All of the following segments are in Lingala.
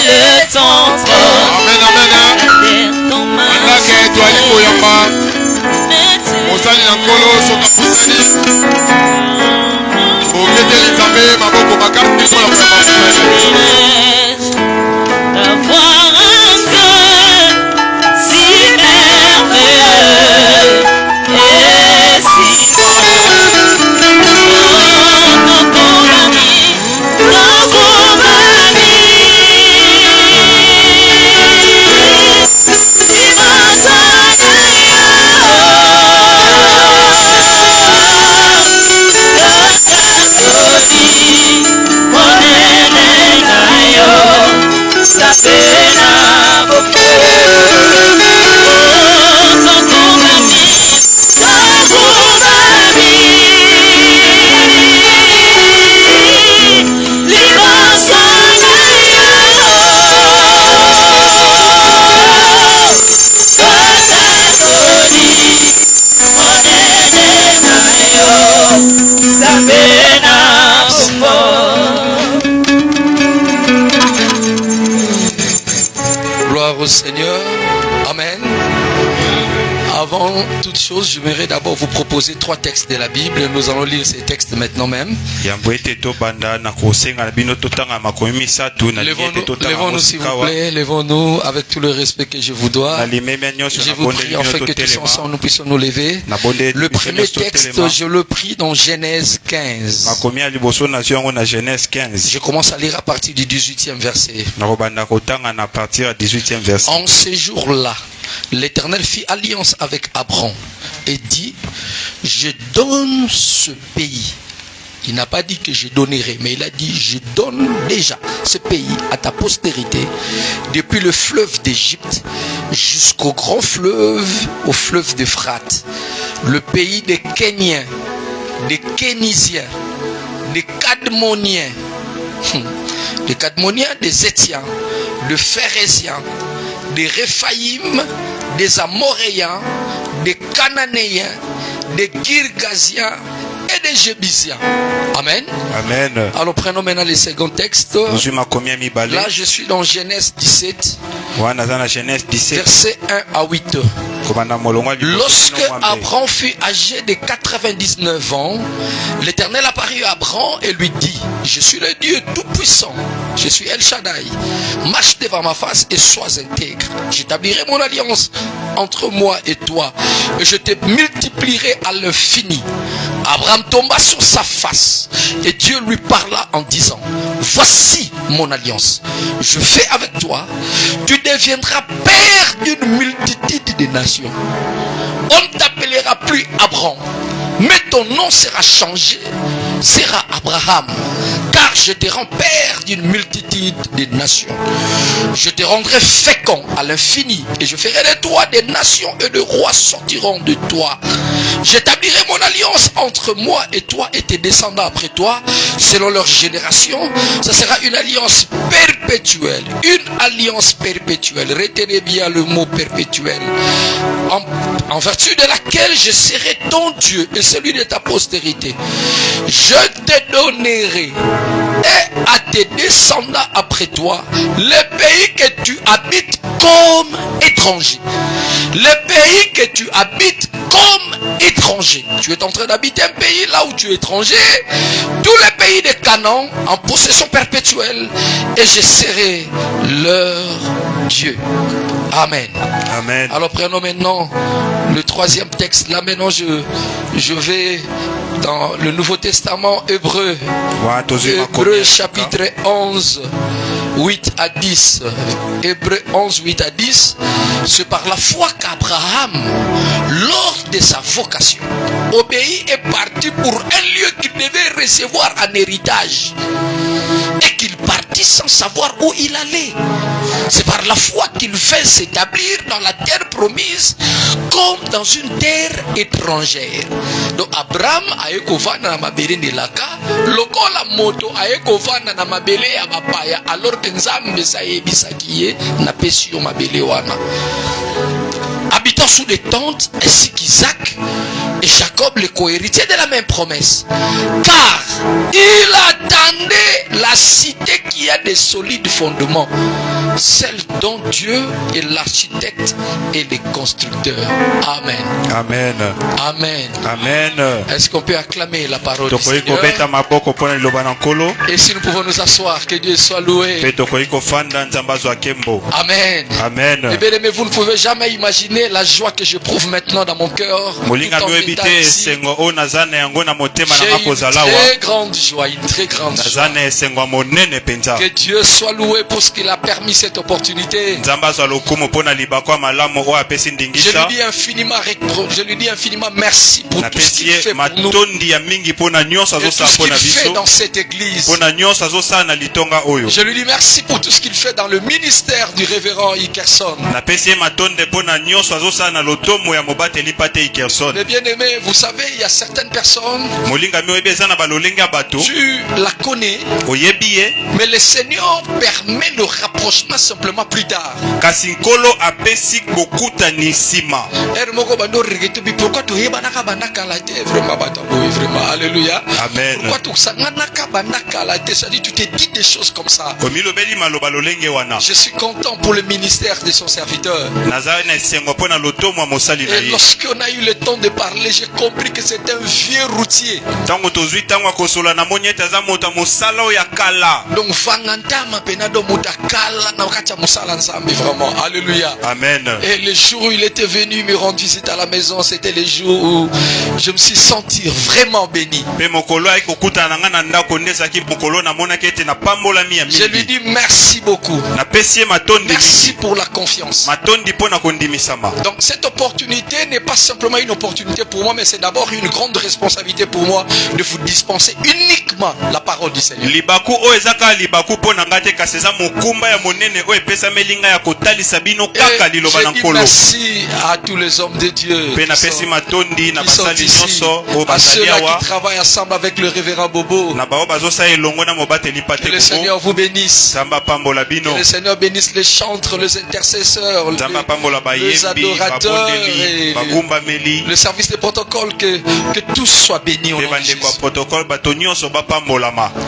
le temps. Amen, amen. Gloire au Seigneur. Amen. Avant toute chose, j'aimerais d'abord vous proposer 3 textes de la Bible. Nous allons lire ces textes maintenant même. Levons-nous s'il vous plaît, levons-nous avec tout le respect que je vous dois. Je vous prie en fait que tous ensemble nous puissions nous lever. Le premier texte, je le prie dans Genèse 15. Je commence à lire à partir du 18e verset. En ce jour-là, l'Éternel fit alliance avec Abraham et dit: je donne ce pays. Il n'a pas dit que je donnerai, mais il a dit: je donne déjà ce pays à ta postérité, depuis le fleuve d'Égypte jusqu'au grand fleuve, au fleuve d'Euphrate, le pays des Kéniens, des Kénisiens, des Cadmoniens, des Étiens, des Phéréziens, des Réphaïm, des Amoréens, des Cananéens, des Girgasiens et des Jébusiens. Amen. Amen. Alors prenons maintenant le second texte. Là je suis dans Genèse 17. Verset 1 à 8. Lorsque Abraham fut âgé de 99 ans, l'Éternel apparut à Abraham et lui dit: je suis le Dieu tout-puissant, je suis El Shaddai. Marche devant ma face et sois intègre. J'établirai mon alliance entre moi et toi et je te multiplierai à l'infini. Abraham tomba sur sa face et Dieu lui parla en disant: voici mon alliance. Je fais avec toi, tu deviendras père d'une multitude de nations. On ne t'appellera plus Abraham, mais ton nom sera changé, sera Abraham, car je te rends père d'une multitude de nations. Je te rendrai fécond à l'infini et je ferai de toi des nations et de rois sortiront de toi. J'établirai mon alliance entre moi et toi et tes descendants après toi, selon leur génération. Ça sera une alliance perpétuelle. Une alliance perpétuelle. Retenez bien le mot perpétuel. En vertu de laquelle je serai ton Dieu et celui de ta postérité. Je te donnerai et à tes descendants après toi le pays que tu habites comme étranger. Le pays que tu habites comme étranger. Tu es en train d'habiter un pays là où tu es étranger. Tous les pays de Canaan en possession perpétuelle. Et je serai leur Dieu. Amen. Amen. Alors prenons maintenant le 3e texte. Là maintenant je vais dans le Nouveau Testament Hébreu. Hébreu chapitre 11. 8 à 10. Hébreux 11, 8 à 10. C'est par la foi qu'Abraham, lors de sa vocation, obéit et partit pour un lieu qu'il devait recevoir en héritage. Et qu'il partit sans savoir où il allait. C'est par la foi qu'il fait s'établir dans la terre promise comme dans une terre étrangère. Donc Abraham a ekovana na mabele de laka, lokola moto a ekovana na mabele ya bapaya, alors que Nzambe sa yebisaki ye na pesi yo mabele wana. habitant sous des tentes, ainsi qu'Isaac et Jacob, les co-héritiers de la même promesse. Car il attendait la cité qui a des solides fondements, celle dont Dieu est l'architecte et le constructeur. Amen. Amen. Amen. Amen. Est-ce qu'on peut acclamer la parole du Seigneur? Et si nous pouvons nous asseoir, que Dieu soit loué. Amen. Amen. Et bien aimé, vous ne pouvez jamais imaginer la joie que j'éprouve maintenant dans mon cœur. J'ai une très grande joie, une très grande joie. Que Dieu soit loué pour ce qu'il a permis cette opportunité. Je lui dis infiniment merci pour tout ce qu'il fait pour nous. Et tout ce qu'il fait dans cette église. Je lui dis merci pour tout ce qu'il fait dans le ministère du révérend Hickerson. Mais bien aimé, vous savez, il y a certaines personnes, tu la connais, mais le Seigneur permet le rapprochement simplement plus tard. Pourquoi tu es vraiment, alléluia. Amen. Pourquoi tu t'es dit des choses comme ça? Je suis content pour le ministère de son serviteur. Et lorsqu'on a eu le temps de parler, j'ai compris que c'est un vieux routier. Donc vraiment, alléluia. Amen. Et le jour où il était venu me rendre visite à la maison, c'était le jour où je me suis senti vraiment béni. Je lui dis merci beaucoup. Merci pour la confiance. Donc cette opportunité n'est pas simplement une opportunité pour moi, mais c'est d'abord une grande responsabilité pour moi de vous dispenser uniquement la parole du Seigneur. Je dis merci à tous les hommes de Dieu qui sont ici, à ceux-là qui travaillent ensemble avec le révérend Bobo. Que le Seigneur vous bénisse. Que le Seigneur bénisse les chantres, les intercesseurs, les adorateurs, et le service de protocole, que tous soient bénis au nom de Jésus.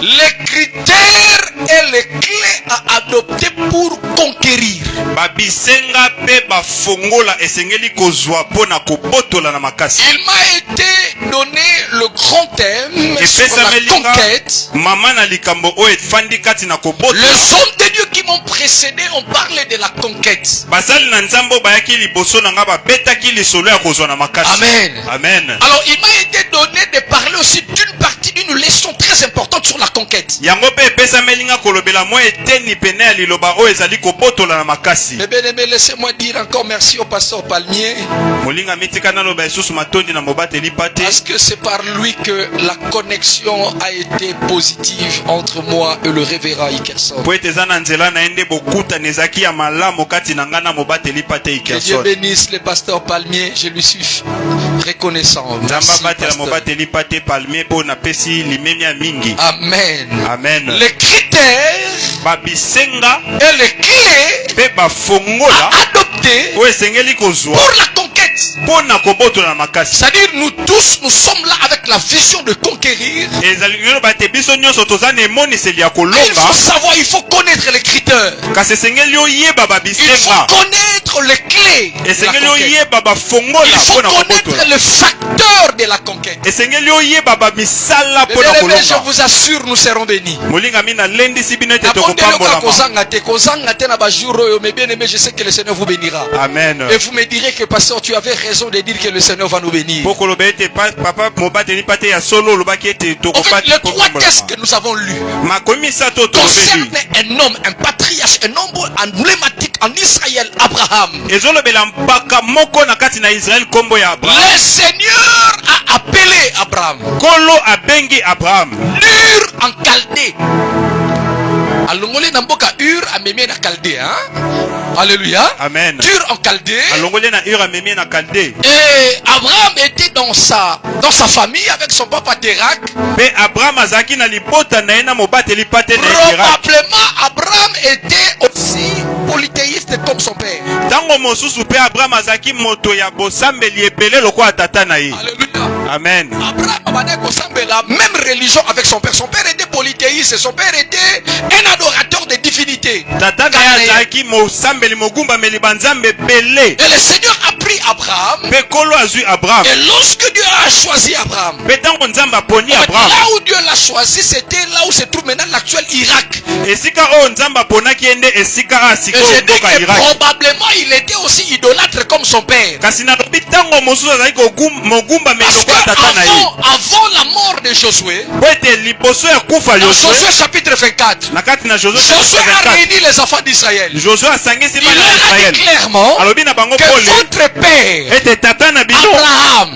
Les critères et les clés à adopter pour conquérir. Il m'a été donné le grand thème sur la conquête. Les hommes de Dieu qui m'ont précédé ont parlé de la conquête. Amen. Amen. Alors il m'a été donné de parler aussi d'une partie d'une leçon très importante sur la conquête. Mais bien aimé, laissez-moi dire encore merci au pasteur Palmier. Parce que c'est par lui que la connexion a été positive entre moi et le révérend Hickerson. Que Dieu bénisse le pasteur Palmier, je lui suis reconnaissant. Merci, Amen. Amen. Les critères et les clés à adopter pour la conquête. C'est-à-dire nous tous, nous sommes là avec la vision de conquérir. Il faut savoir, il faut connaître les critères. Il faut connaître les clés de la conquête. Il faut connaître le facteur de la conquête. Et je vous assure, nous serons bénis. Mais bien aimé, je sais que le Seigneur vous bénira. Amen. Et vous me direz que pasteur, tu avais raison de dire que le Seigneur va nous bénir. En fait, les 3 textes que nous avons lus concernent un homme, un patriarche, un homme emblématique en Israël, Abraham. Le Seigneur a appelé Abraham. Ur en Chaldée. Alongolé Namboka Ur a mémé na Chaldée, hein? Alléluia. Amen. Ur en Chaldée. Alongolé na Ur a mémé na Chaldée. Et Abraham était dans sa famille avec son papa Térak. Mais Abraham azaki na libota na ena mobate lipate na Térak. Probablement Abraham était aussi polythéiste comme son père. Tango mosusu pe Abraham azaki moto ya bosambeli ebele lokola tata na ye. Alléluia. Amen. Abraham avait la même religion avec son père. Son père était polythéiste. Son père était un adorateur des divinités. Tata na ye azaki mosambeli mogumba meli banzambe bele. Et le Seigneur a pris Abraham. Pe kolo azui Abraham. Et lorsque Dieu a choisi Abraham, Pe tango nzambe aponi Abraham. là où Dieu l'a choisi, c'était là où se trouve maintenant l'actuel Irak. Esika o nzambe aponaki ende esika asiko Et je dis mboka que Irak. probablement il était aussi idolâtre comme son père. Kasi nalobi tango mosusu azali mogumba meli Parce que lokola tata na ye. avant la mort de Josué, Po ete liboso ya kufa dans Josué Josué chapitre 24, na kati na Josué Josué a 24 réuni les enfants d'Israël. Josué asangisi Il bana leur ya a Israël dit clairement alobi na bango que pole votre père, ete tata na bino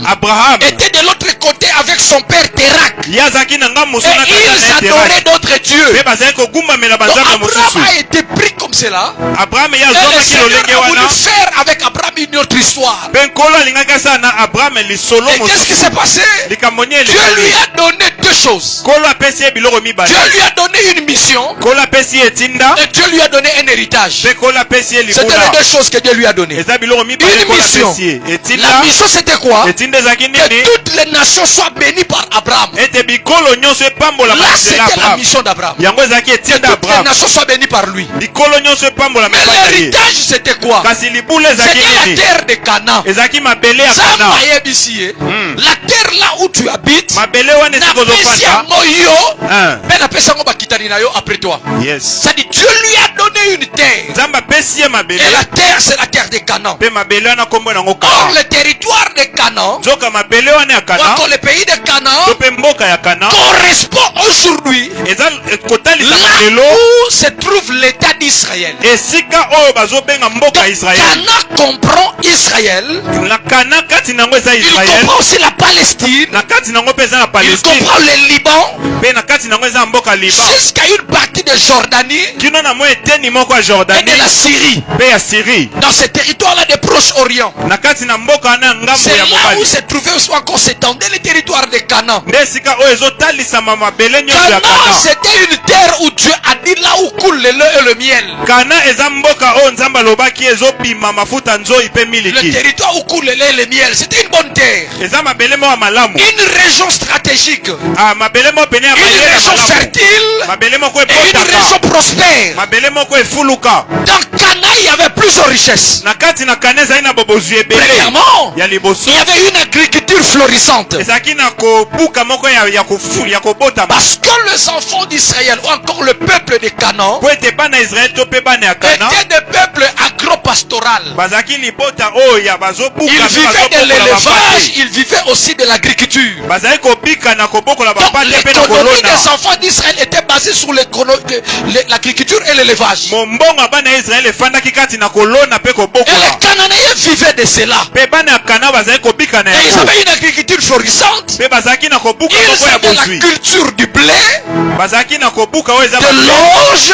Abraham était de l'autre côté avec son père Térak. ye azalaki na ngambo mosusu Et na tata ils na ye adoraient Teraki. d'autres dieux. Pe bazalaki kogumbamela Donc banzambe Abraham mosusu. a été pris comme cela. Abraham ye Et le azwamaki Seigneur lolenge a voulu wana faire avec Abraham une autre histoire. mpe nkolo alingaki asala na Abraham lisolo Et qu'est-ce qui mosusu s'est passé? likambo nini Dieu lui elekali a donné deux choses. nkolo apesi ye biloko mibale Dieu lui a donné une mission nkolo apesi ye etinda et Dieu lui a donné un héritage. mpe nkolo apesi ye C'était libula les deux choses que Dieu lui a données. eza biloko mibale Une nkolo mission. apesi ye La etinda mission c'était quoi? etinda ezalaki Que nini toutes les nations soient bénies par Abraham. ete bikolo nyonso epambola Là c'était banzela la Abraham mission d'Abraham. yango ezalaki Que etinda toutes les Abraham nations soient bénies par lui. bikolo nyonso epambola Mais mibali na ye l'héritage c'était quoi? kasi libula ezalaki C'était la nini terre de Canaan. ezalaki mabele ya kana Zamba yebisie. La terre là où tu habites, mabele wana esika napesi ozofanda yango yo, Hein. mpe napesi yango bakitani na yo après toi. yes C'est-à-dire Dieu lui a donné une terre. nzambe apesi ye mabele Et la terre c'est la terre de Canaan. mpe mabele wana kombo nango Or kana le territoire de Canaan, nzoka mabele wana ya ou kana encore le pays de to Canaan, mpe mboka ya kana correspond aujourd'hui eza kotalisama là lelo où se trouve l'état d'Israël. esika oyo bazobenga mboka ya israel Canaan comprend Israël. na kana kati nango eza Il israel comprend aussi la Palestine. na kati nango mpe eza na Il palestine comprend le Liban. mpe na kati nango eza na mboka liban Jusqu'à une partie de Jordanie kino na mwa eteni moko ya et jordanie de la Syrie. mpe ya syrie Dans ce territoire-là de Proche-Orient. na kati na mboka wana ya ngambo C'est ya là où mobali se trouvait aussi encore s'étendait le territoire de Canaan. nde esika oyo ezotalisama mabele nyonso ya Canaan, kana c'était une terre où Dieu a dit là où coule le lait et le miel. kana eza mboka oyo nzambe alobaki ezobima mafuta nzoi mpe Le miliki territoire où coule le lait et le miel, c'était une bonne terre. eza mabele moko ya malamu Une région stratégique. mabele moko pene ya Une mayele ya région malamu fertile. mabele moko Et une ebotaka région prospère. mabele moko efuluka Dans Canaan, il y avait plusieurs richesses. na kati na kana ezali na bobozwi ebele Premièrement, ya liboso il y avait une agriculture florissante. ezalaki na kobuka moko ya kobotama Parce que les enfants d'Israël ou encore le peuple de Canaan po ete bana ya israel to mpe bana ya kana étaient des peuples agro-pastoral. bazalaki libota oyo ya bazobuka Ils mpe vivaient de bazobokola l'élevage, bapate ils vivaient aussi de l'agriculture. bazali kobika na kobokola Donc bapate mpe na l'économie kolona des enfants d'Israël était basée sur l'agriculture et l'élevage. mombongo ya bana ya israel efandaki kati na kolona mpe Et kobokola les Cananéens vivaient de cela. mpe bana ya kana bazali kobika na Et ils yango avaient une agriculture florissante. mpe bazalaki na kobuka Ils moko ya avaient la bozwi culture du blé, bazalaki na kobuka oyo eza de l'orge,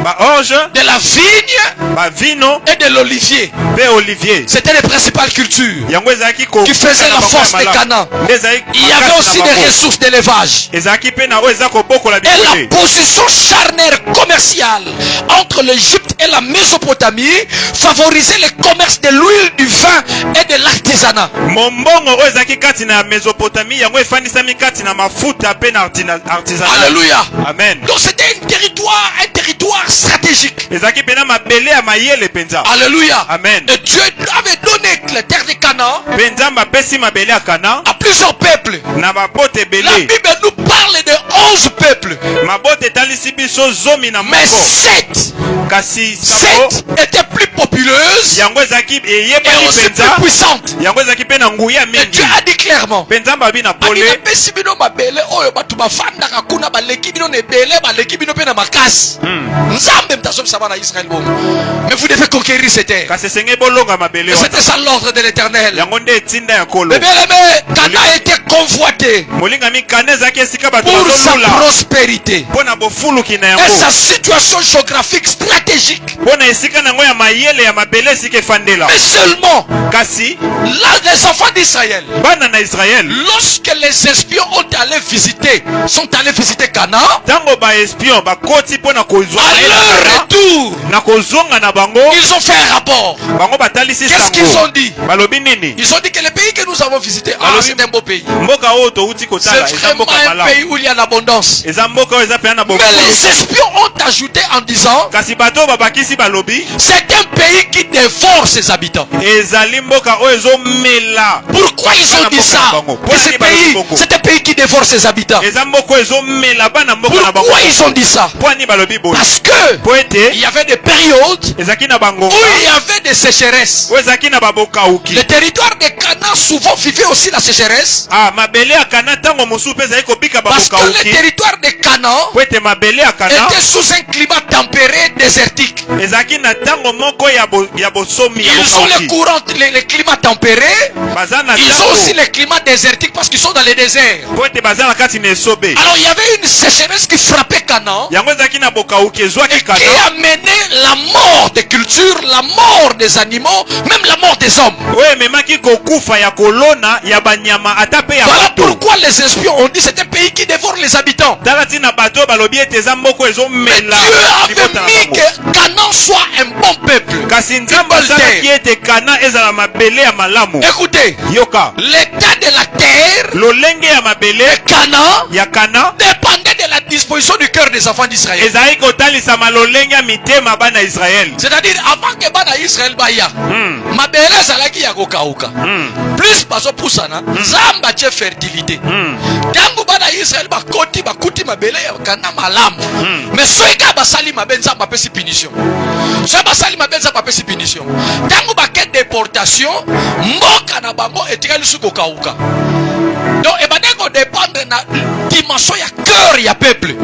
baorge de la vigne bavino et de l'olivier. mpe olivier C'était les principales cultures yango ezalaki qui faisaient la force de Canaan. nde ezalaki Il y avait aussi des ressources d'élevage. ezalaki mpe na oyo eza kobokola Et la bikole position charnière commerciale entre l'Égypte et la Mésopotamie favorisait le commerce de l'huile, du vin et de l'artisanat. mombongo oyo ezalaki kati na mesopotamie yango efandisami kati na mafuta mpe na artisanat Alléluia. amen Donc c'était un territoire stratégique. ezalaki mpena mabele ya mayele mpenza Alléluia. amen Et Dieu avait donné la terre de Canaan mpe nzambe apesi mabele ya kana à plusieurs peuples. na babote La ebele Bible nous parle de 11 peuples. mabote etalisi biso zomi na Mais moko 7 kasi sango étaient plus populeuses yango ezalaki et eyebani aussi plus mpenza puissantes. yango ezalaki mpe na nguya Et mingi Dieu a dit clairement, mpe nzambe abi na pole napesi bino mabele oyo bato bafandaka kuna baleki bino na ebele baleki bino mpe na makasi. Nzambe mtazomisa bana Israël bongo. Mais vous devez conquérir cette terre. kasi esengeli bolonga mabele Et wana c'était ça l'ordre de l'Éternel. yango nde etinda ya kolo Mais bien aimé, Canaan était convoité molingami kana ezalaki esika bato pour sa bazolula prospérité mpo na bofuluki na et yango sa situation géographique stratégique. mpo na esika na yango ya mayele ya mabele sike fandela. Mais seulement Kasi là, les enfants d'Israël, bana na Israël lorsque les espions sont allés visiter Canaan, tango ba espion ba koti pona kozwa à leur retour, na kozonga na bango ils ont fait un rapport. bango batalisi Qu'est-ce qu'ils ont dit? balobi nini? Ils ont dit que le pays que nous avons visité, c'est un beau pays. Mboka oyo touti C'est kotala eza vraiment mboka un malamu. pays où il y a l'abondance. Eza mboka oyo eza pe na Mais les espions ont ajouté en disant, kasi bato babakisi balobi c'est un pays qui dévore ses habitants. ezali mboka oyo ezomela. Pourquoi ils ont dit ça? Que ce pays, c'est un pays qui dévore ses habitants. eza mboka oyo ezomela bana mboka na bango. Pourquoi ils ont dit ça? Pwani balobi boye Parce que po ete il y avait des périodes ezaki na où bangonga il y avait des sécheresses. oyo ezaki na babokauki. Le territoire de Canaan souvent vivait aussi la sécheresse. Mabele ya Kana ntango mosusu mpe ezali kobika Parce que le babokauki territoire de Canaan po ete mabele ya Kana était sous un climat tempéré désertique. ezalaki na ntango moko ya bosomi ya Ils ont les bokauki. courants, les climats tempérés. baza na Ils ont aussi ntango les climats désertiques parce qu'ils sont dans les déserts. po ete baza na kati na esobe Alors il y avait une sécheresse qui frappait Canaan yango ezalaki na bokauki ezwaki et qui Kana a mené la mort des cultures, la mort des animaux, même la mort des hommes. oyo ememaki kokufa ya kolona ya banyama ata pe ya Voilà bato. pourquoi les espions ont dit c'est un pays qui dévore les habitants. tala ntina bato balobi ete eza moko Mais ezomela Dieu avait libota na mis bango. que Canaan soit un bon peuple. kasi nzambe People asalaki there. ete Kana ezala mabele ya malamu. Écoutez, yoka l'état de la terre lolenge ya mabele de Canaan ya Kana dépendait de la disposition du cœur des enfants d'Israël. ezalaki kotalisama lolenge ya mitema bana Israel. C'est-à-dire avant que bana Israël baya, mabele ezalaki ya kokauka. Plus bazopusana, nzambe atie fertilité. Tango bana Israël bakuti mabele ya Canaan malamu. Mais soki basali mabe nzambe apesi punition. Soki basali mabe nzambe apesi punition. Tango bake déportation, mboka na bango etikali su kokauka. Donc ebaneko dépendre na dimension ya cœur ya peuple.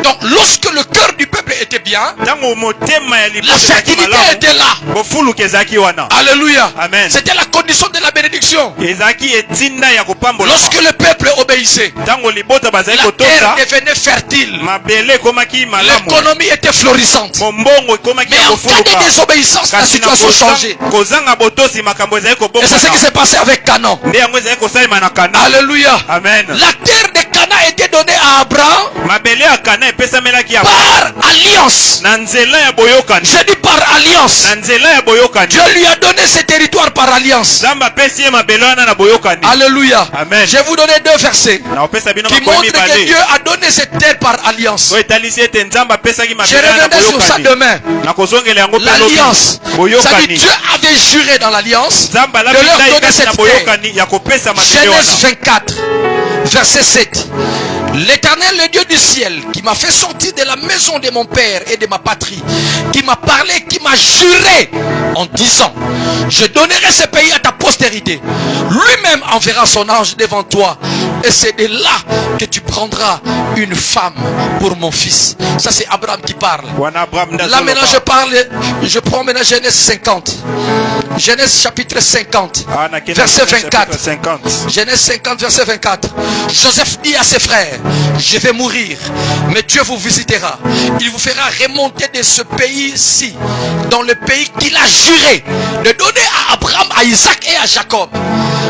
Donc lorsque le cœur du peuple était bien, ntango motema ya la liboso ezalaki fertilité malamu était là. bofuluka ezalaki wana. Alléluia. Amen. C'était la condition de la bénédiction. ezalaki etinda ya kopambola. Lorsque le peuple obéissait, ntango libota bazali la terre kotosa devenait fertile. mabele ekomaki malamu. L'économie était florissante. mombongo ekomaki Mais ya en cas de kofuluka. désobéissance, la kasi na situation changeait. kozanga botosi makambo ezali Et c'est ce qui kobongana s'est passé avec Canaan. nde yango ezali kosalema na Kana. Alléluia. Amen. La terre de Canaan était donnée à Abraham mabele ya Kana epesamelaki ya par alliance. na nzela ya boyokani. Je dis par alliance. na nzela ya boyokani. Dieu lui a donné ce territoire par alliance. nzambe apesi ye mabele wana na boyokani. Alléluia. Amen. Je vais vous donner deux versets na opesa bino qui makomi montrent que mibale Dieu a donné cette terre par alliance. oyo etalisi ete nzambe apesaki Je mabele wana na reviendrai sur ça boyokani. demain. na kozongela yango mpe lobi. L'alliance. Ça dit boyokani Dieu avait juré dans l'alliance nzambe de alabi leur ndai donner kati na cette terre. boyokani ya kopesa mabele Genèse wana. 24, verset 7. L'Éternel, le Dieu du ciel, qui m'a fait sortir de la maison de mon père et de ma patrie, qui m'a parlé, qui m'a juré en disant, je donnerai ce pays à ta postérité. Lui-même enverra son ange devant toi. Et c'est de là que tu prendras une femme pour mon fils. Ça c'est Abraham qui parle. wana Abraham nde Là maintenant azoloba. je prends maintenant Genèse 50. Genèse chapitre 50. Ah, na kenda Verset chapitre 24. 50. Genèse 50, verset 24. Joseph dit à ses frères, je vais mourir, mais Dieu vous visitera. Il vous fera remonter de ce pays-ci, dans le pays qu'il a juré de donner à Abraham, à Isaac et à Jacob.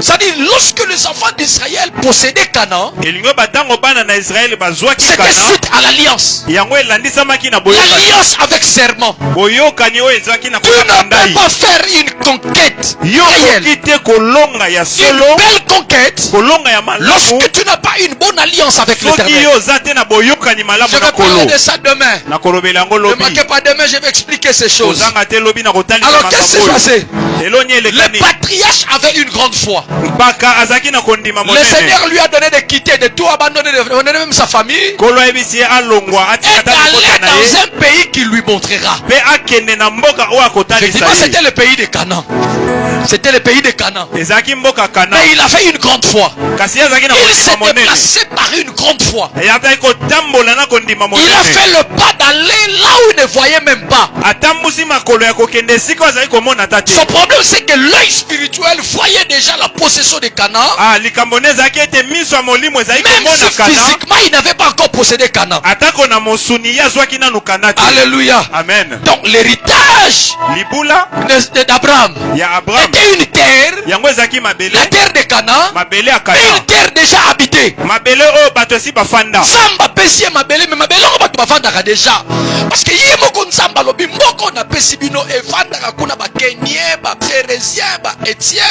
C'est-à-dire, lorsque les enfants d'Israël possédaient Canaan, elingo batango bana na Israel bazwaki c'était Kana suite à l'alliance. yango elandisamaki na boyokani. L'alliance avec serment. boyokani oyo ezwaki na Tu ne kokata peux ndai. pas faire une conquête yo réelle, koki te kolonga ya une solo belle conquête, kolonga ya malamu lorsque tu n'as pas une bonne alliance avec soki l'Éternel. yo oza te na boyokani malamu Je na vais parler kolo. de ça demain. na kolobela yango Ne lobi manquez pas demain, je vais expliquer ces choses. ozanga te lobi na kotalisa Alors qu'est-ce qui s'est makambo passé? oyo eloni Le elekani patriarche avait une grande foi. mpaka azalaki na kondima Le monene. Seigneur lui a donné de quitter, de tout abandonner, de abandonner même sa famille, kolo ayebisi ye alongwa et atikata d'aller mikota na ye dans un pays qui lui montrera. mpe akende na mboka oyo Je akotalisa dis pas ye. c'était le pays de Canaan. C'était le pays de Canaan. ezalaki mboka Kana. Mais il a fait une grande foi. Kasi ezalaki na Il s'est kondima monene. déplacé par une grande foi. Eyataki kotambola na kondima Il a monene. fait le pas d'aller là où il ne voyait même pas. Atambusi makolo ya kokende esika oyo azali komona ta te. Son problème, c'est que l'œil spirituel voyait déjà la possession de Canaan. Ah, likambo ne ezalaki ete miso ya molimo ezali Même komona si Kana. physiquement, il n'avait pas encore possédé Canaan. Atako na mosuni ye azwaki nanu Kana te. Alléluia. Amen. Donc, l'héritage Libula d'Abraham ya Abraham était une terre, yango ezalaki mabele. la terre de Canaan, Mabele ya mais Kana. une terre déjà habitée. Mabele oyo bato esi bafanda. Nzamba pesi ye mabele, mais mabele ngo bato bafandaka déjà. Parce que ye moko nzamba lobi moko na pesi bino evandaka kuna ba Kenien, ba Pérésien, ba Étien,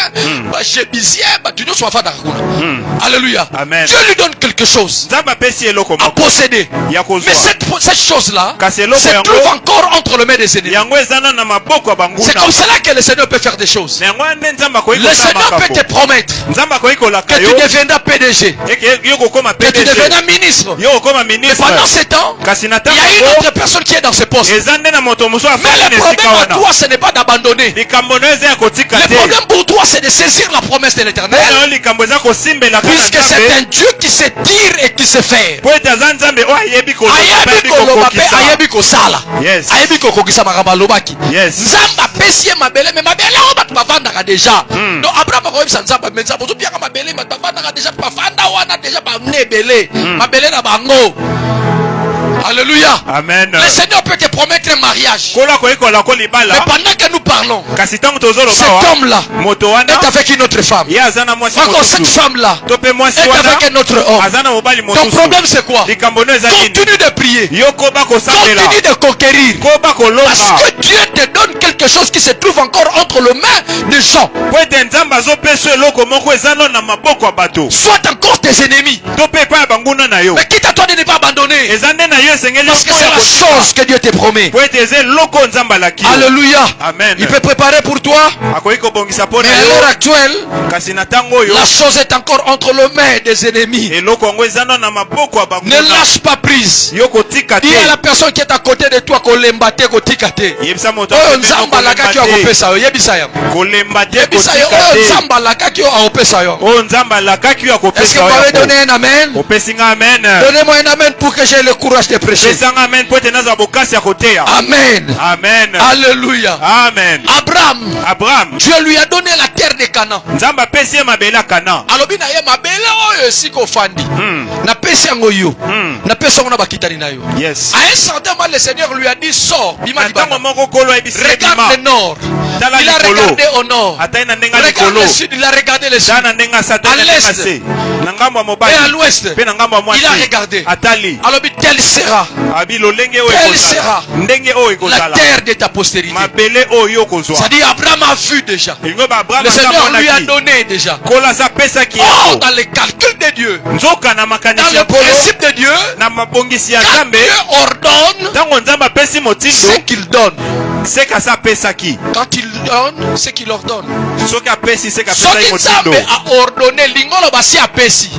ba Jébusien, ba tunyo so bafandaka kuna. Alléluia. Amen. Dieu lui donne quelque chose Nzambe apesi eloko à moko posséder. ya Mais kozwa. cette chose-là Kasi eloko se trouve yango encore entre les mains des ennemis. yango eza na maboko ya banguna. C'est comme cela que le Seigneur peut faire des choses. Na yango nde Nzambe akoki Le kosala Seigneur peut makambo. te promettre Nzambe akoki kolaka que yo tu deviendras PDG, eke yo kokoma que tu PDG. deviendras ministre. Yo kokoma Mais ministre. pendant ce temps, Kasi na il y a une tango autre personne qui est dans ce poste. eza nde na moto mosusu Mais afandi le na esika problème à wana. toi, ce n'est pas d'abandonner. Likambo no eza ya kotika Le te. problème pour toi, c'est de saisir la promesse de l'Éternel. Oyo likambo eza kosimbelaka na Puisque c'est un Nzambe. Dieu qui sait dire et qui sait faire. Po ete aza Nzambe oyo ayebi koloba mpe Ayebi ayebi koloba pe kokokisa. ayebi kosala. Yes. Ayebi kokokisa makambo alobaki. Yes. Nzambe apesi ye mabele, mais mabele oyo bato bavandaka déjà. Donc Abraham akoyebisa Nzambe, mais Nzambe ozopiaka mabele bato bavandaka déjà bavanda wana déjà bamne ebele. Mabele na bango. Alléluia. Amen. Le Seigneur peut te promettre un mariage. Kolo akoki kolako Mais libala. pendant que nous parlons, Kasi ntango tozoloba cet wa homme-là moto wana est avec une autre femme. ye aza na mwasi Encore cette mosusu. femme-là To mpe mwasi est wana avec un autre homme. aza na mobali Ton mosusu. problème c'est quoi? Likambo no eza nini? Continue de prier. Yo koba kosambela. Continue de conquérir. Koba Parce kolomba. que Dieu te donne quelque chose qui se trouve encore entre les mains des gens. Po ete Nzambe azopesa eloko moko eza no na maboko ya bato. Soit encore tes ennemis. To mpe epai ya banguna na yo. Mais quitte à toi de ne pas abandonner. Eza nde na yo esengeli Parce que c'est la chose que Dieu te promet. po ete eza eloko Nzambe alaki yo. Alléluia. Amen. Il peut préparer pour toi. Akoki kobongisa mpo Mais na à l'heure yo. actuelle, Kasi na ntango oyo la chose est encore entre les mains des ennemis. eloko yango eza no na maboko ya Ne banguna. lâche pas prise. Yo kotika te. Dis à la personne qui est à côté de toi kolemba te kotika te. yebisa moto Oyo apembe nzamba alakaki yo kolemba te. akopesa yo. Yebisa yo. kolemba te Yebisa yo. kotika Oyo te. nzamba alakaki yo akopesa yo. oyo Nzambe alakaki yo Est-ce que akopesa vous yo pouvez yango. donner un amen? opesi nga amen. Donnez-moi un amen pour que j'ai le courage de prêcher. pesa nga amen po ete nazwa bokasi ya koteya. Amen. Amen. Alléluia. Amen. Abraham, Abraham Dieu lui a donné la terre de Canaan. Nzambe apesi ye mabele ya Kana. Alobi na ye mabele oyo esika ofandi. Napesi yango yo. Napesi yango na bakitani na yo. Yes. À un certain moment, le Seigneur lui a dit sors. Bima na ntango libanda. moko kolo ayebisi ye Regarde bima. le nord. Tala Il a likolo. regardé au nord. atai na ndenga Regarde likolo. le sud. Il a regardé le sud. ta na ndenga sa ta À na ndenga l'est. se. na ngambo ya Et mobali à l'ouest. mpe na ngambo ya mwasi. Il a regardé. atali Alobi tel sera abi lolenge oyo Quelle ekozala. sera ndenge oyo la ekozala. terre de ta postérité. mabele oyo okozwa. C'est-à-dire Abraham a vu déjà. elingo ba Abraham Le Seigneur lui a amonaki. donné déjà. kola aza apesaki Or, yango. dans les calculs de Dieu, nzoka na dans makanisi le ya nkolo principe de Dieu, na mabongisi ya quand Nzambe. Dieu ordonne ntango Nzambe apesi ce motindo qu'il donne. seka asa apesaki. Quand il donne ce qu'il ordonne. soki apesi seka Ce apesaki qui motindo. Nzambe a ordonné, lingolo basi apesi.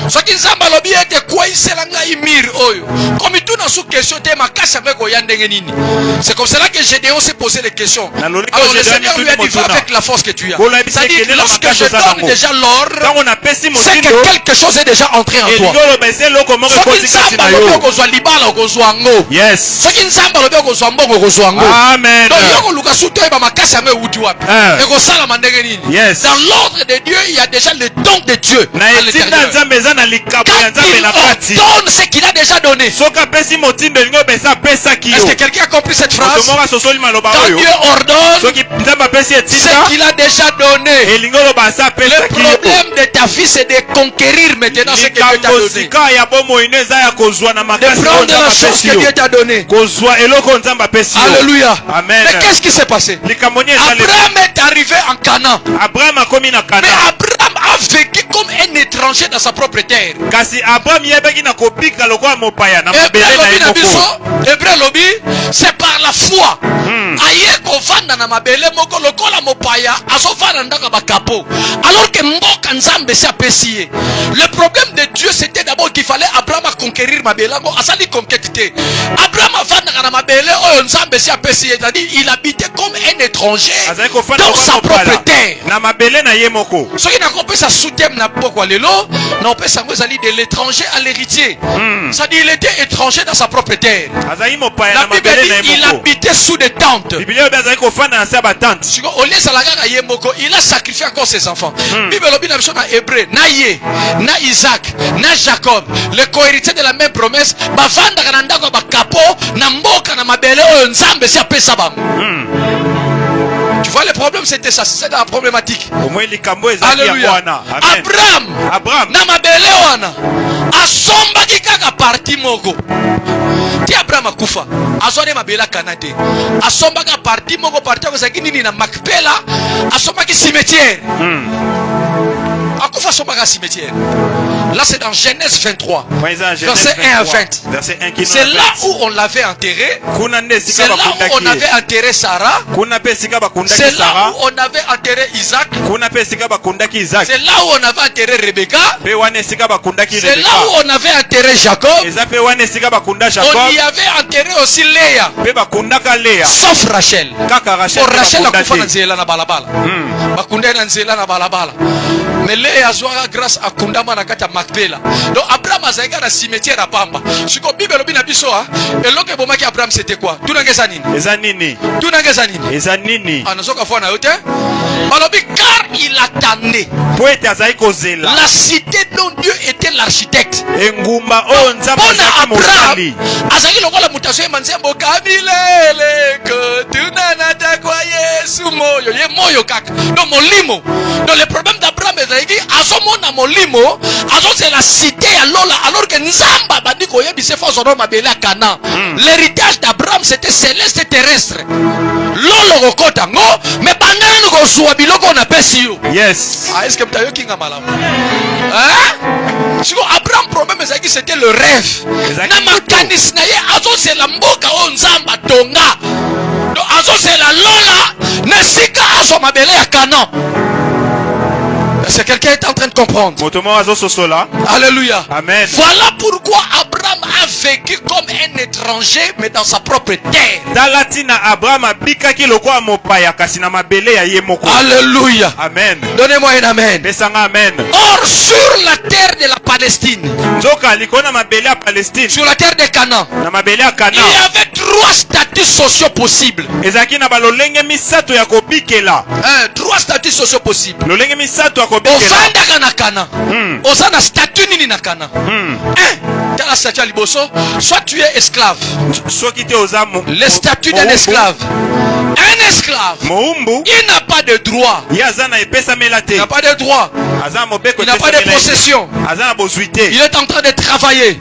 Ce qui Nzambe alobi ete kwaisela ngai mir oyo. Comme tout dans sous question te makasi avec oya ndenge nini. C'est comme cela que Gédéon s'est posé les questions. Na lolika Alors le Gédéon Seigneur lui a dit va motuna. avec la force que tu as. Kola yebisi C'est-à-dire ekende na lorsque makasi je oza donne nango. déjà l'ordre, ntango napesi c'est que motindo quelque chose est déjà entré en toi. elingi oloba ese eloko moko soki ekoti kasi nzambe na alobi yo. okozwa libala okozwa yango. Yes. Soki nzambe alobi okozwa mbongo okozwa yango. Amen. Donc yo koluka su toyeba makasi yango ewuti wapi. Ekosalama ndenge nini. Yes. Dans l'ordre de Dieu, il y a déjà le don de Dieu na à etinda l'intérieur. Nzambe eza na likabo ya Quand Nzambe il na kati. ordonne ce qu'il a déjà donné. soki apesi motindo elingi oyo esa apesaki yo. Est-ce que quelqu'un a compris cette moto phrase? moko asosoli maloba Quand oyo. Dieu ordonne soki Nzambe apesi ce etinda qu'il a déjà donné. elingi oloba asa Le apesaki yo. problème de ta vie, c'est de conquérir maintenant ce que Dieu t'a likambo donné. sika ya bomoi ino eza ya kozwa na De makasi oyo prendre Nzambe la chose apesi que yo. Dieu t'a donnée. kozwa eloko oyo Nzambe apesi yo. Alléluia. Amen. Mais qu'est-ce qui s'est passé? likambo nini ezali. Abraham est arrivé en Canaan. Abraham akomi na Mais Kana. Abraham a vécu comme un étranger étranger dans sa propre terre. kasi Abraham yebaki na kobika lokola mopaya na Hébreu mabele na lobi ye na moko. biso, Hébreu lobi, c'est par la foi. Aye kovanda na mabele moko lokola mopaya azovanda ndaka bakapo. Alors que mboka nzambe se apesi ye. Le problème de Dieu c'était d'abord qu'il fallait Abraham conquérir mabele ngo asali conquête te. Abraham avanda na mabele oyo nzambe se apesi ye, c'est-à-dire il habitait comme un étranger Azali kofanda dans sa lokola propre mopala terre. na mabele na ye moko. Soki nakopesa soutien na pokwa lelo, na opesa ngo ezali de l'étranger à l'héritier. C'est-à-dire il était étranger dans sa propre terre. Azali mopaya La na Bible mabele na dit ye il moko. habitait sous des tentes. Biblia oyo azali kofanda na se ya batante. Au lieu de Yemoko, il a sacrifié encore ses enfants. Bible lobi na biso na Hébreu, na Ye, na Isaac, na Jacob, les co-héritiers de la même promesse, bavanda kana ndako bakapo na mboka na mabele oyo nzambe si apesa bango. Tu vois le problème c'était ça, c'est la problématique. Omwe likambo ezali ya Alléluia. wana. Amen. Abraham na mabele wana asombaki kaka parti moko. Ti Abraham akufa azone mabela kanate asombaka parti moko parti akozaki nini na Makpela asombaki cimetière akufa asombaka cimetière. Là c'est dans Genèse 23 verset 1 à 20. C'est là où on l'avait enterré. C'est là où on avait enterré Sarah. C'est là où on avait enterré Isaac. C'est là où on avait enterré Rebecca. C'est là où on avait enterré Jacob. On y avait enterré aussi Léa. Sauf Rachel. Pour Rachel akufa na nzela na balabala. Bakunda na nzela na balabala. Mais Léa azwaka grâce à kundama na kata Makpela. Donc Abraham azalaka na cimetière à Pamba. Siko Bible lobi na biso ha. Eloke bomaki Abraham c'était quoi? Tunangeza nini? Tunangeza nini? Eza nini? Anazoka fona yote. Balobi car il attendait la cité dont Dieu était l'architecte. Engumba o nzambe azaki mosali. Azaki lokola mutaswe manzembo kabilele que tunanata kwa Yesu moyo. Ye moyo kaka. Donc molimo. Donc le problème d'Abraham ezaki azomona molimo, c'est la cité à Lola alors que nzamba bandi ko yebise fa zono mabele à Canaan. L'héritage d'Abraham c'était céleste et terrestre. Lolo kokota ngo mais bandana ko suwa biloko na pesi yo. Yes. Ah, est-ce que mtayo kinga malamu? Hein? Siko Abraham problème ezaki c'était le rêve. Na makanis na ye c'est la mboka o nzamba tonga. Donc c'est la Lola ne sika azo mabele à Canaan. C'est quelqu'un qui est en train de comprendre. Alléluia. Amen. Voilà pourquoi Abraham a vécu comme un étranger, mais dans sa propre terre. Alléluia. Amen. Donnez-moi un amen. Amen. Or, sur la terre de la Palestine, sur la terre de Canaan, il y avait 3 statuts sociaux possibles. 3 statuts sociaux possibles. Ovandaka na Canaan. Ozana statut nini na Canaan. Dans la statut à liboso, soit tu es esclave. Le statut d'un esclave. Un esclave, il n'a pas de droit. Il n'a pas de droit. Il n'a pas de possession. Il est en train de travailler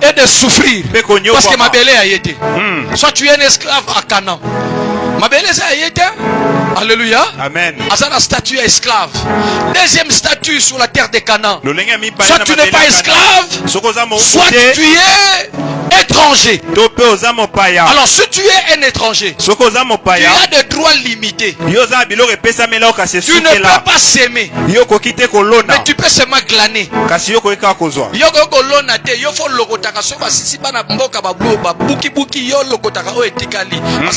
et de souffrir parce que ma belle a été. Soit tu es un esclave à Canaan. Ma belle a été. Alléluia. Amen. Azana statut esclave. Deuxième statut sur la terre de Canaan. Soit tu n'es pas esclave, soit tu es étranger. Alors si tu es un étranger, tu as des droits limités. Tu ne peux pas s'aimer, mais tu peux seulement glaner. Parce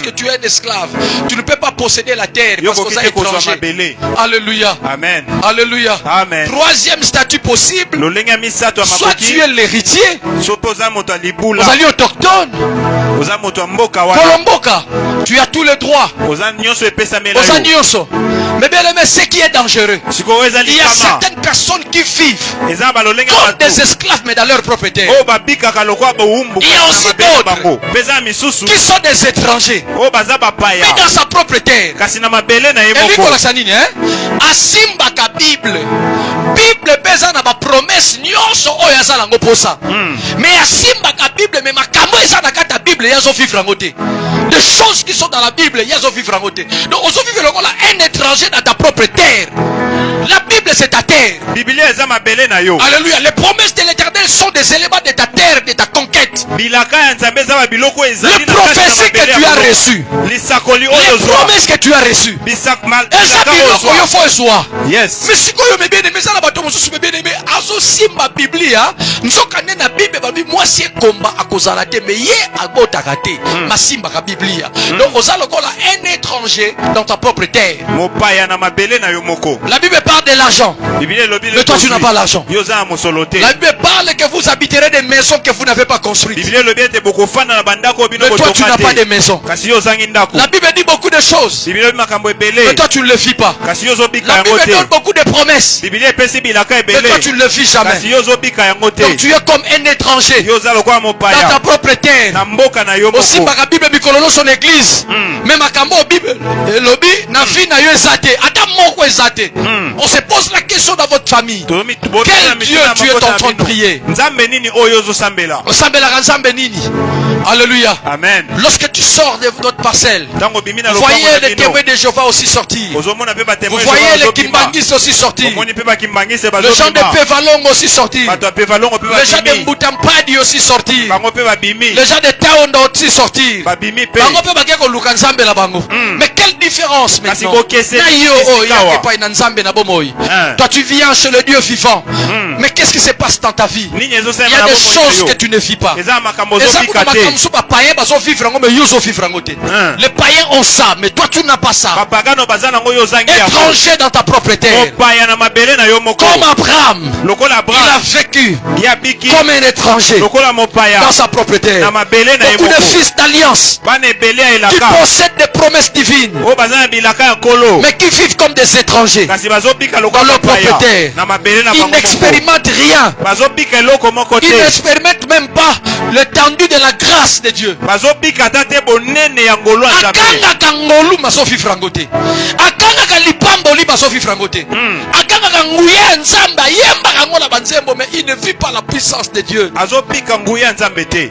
que tu es un esclave. Tu ne peux pas posséder la terre parce que tu es étranger. Alléluia. Amen. Alléluia. Amen. Troisième statut possible. Soit tu es l'héritier. Ozali autochtone. Kolomboka. Tu as tous les droits. Ozanyoso. Mais bien aimé, ce qui est dangereux, il y a certaines personnes qui vivent comme des esclaves mais dans leur propriété. Il y a aussi d'autres qui sont des étrangers mais dans sa propre terre. Et Nicolas Sanini, asimbaka Bible pesa na ba promesse nyonso oyo azalango posa. Mais asimbaka Bible mais makambo eza na kata Bible Bible, il y a vivre en côté. Des choses qui sont dans la Bible, il y a vivre en côté. Donc, on vit un étranger dans ta propre terre. La Bible, c'est ta terre. Alléluia. Les promesses de l'Éternel sont des éléments de ta terre, de ta conquête. Les prophéties que tu as reçues. Les promesses que tu as reçues. Yes. Mais si vous avez bien aimé ça, la Bible, moi c'est combat à cause de la mais à botakate ma simba ka biblia donc on a un étranger dans ta propre terre. La Bible parle de l'argent, mais toi tu n'as pas l'argent. La Bible parle que vous habiterez des maisons que vous n'avez pas construites, mais toi tu n'as pas de maison. La Bible dit beaucoup de choses, mais toi tu ne le vis pas. La Bible donne beaucoup de promesses, mais toi tu ne le vis jamais. Donc tu es comme un étranger dans ta propre terre. Aussi la Bible bikololo son église, mais makambo Bible lobi na vie na yo ezate ata moko ezate. On se pose la question dans votre famille, quel Dieu tu es en train de prier? Alléluia. Amen. Lorsque tu sors de votre parcelle, vous voyez les témoins de Jéhovah aussi sortir, vous voyez les Kimbangis aussi sortir, le gens de Pevalong aussi sortir, les gens de Mbutampadi aussi sortir, les gens de Taonda aussi sortir. Mais quelle différence maintenant? Toi tu viens chez le Dieu vivant, mais qu'est-ce qui se passe dans ta vie? Il y a des choses que tu ne vis pas. Les païens ont ça, mais toi tu n'as pas ça. Étranger dans ta propre terre, comme Abraham, il a vécu comme un étranger dans sa propre terre. Beaucoup de fils d'alliance qui possèdent des promesses divines, mais qui vivent comme des étrangers dans leur propre terre. Ils n'expérimentent rien. Ils n'expérimentent même pas l'étendue de la grâce de Dieu. Mais il ne vit pas la puissance de Dieu.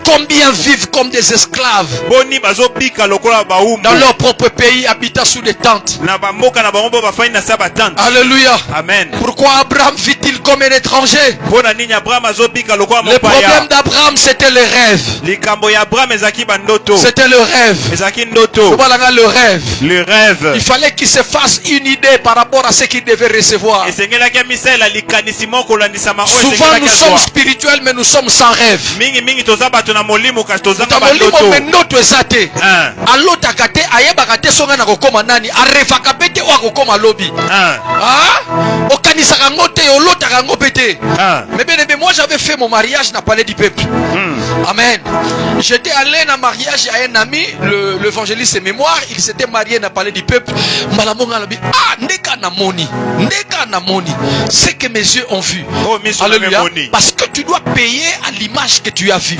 Combien vivent comme des esclaves dans leur propre pays, habitant sous des tentes? Alléluia. Amen. Pourquoi Abraham vit-il comme un étranger? Le problème d'Abraham, c'était le rêve. C'était le rêve. Le rêve. Il fallait qu'il se fasse une idée par rapport à ce qu'il devait recevoir. Souvent nous sommes spirituels, mais nous sommes sans rêve. Mais moi j'avais fait mon mariage dans le palais du peuple. Amen. J'étais allé dans un mariage à un ami, l'évangéliste mémoire, il s'était marié dans le palais du peuple. C'est que mes yeux ont vu. Alléluia. Parce que tu dois payer à l'image que tu as vue.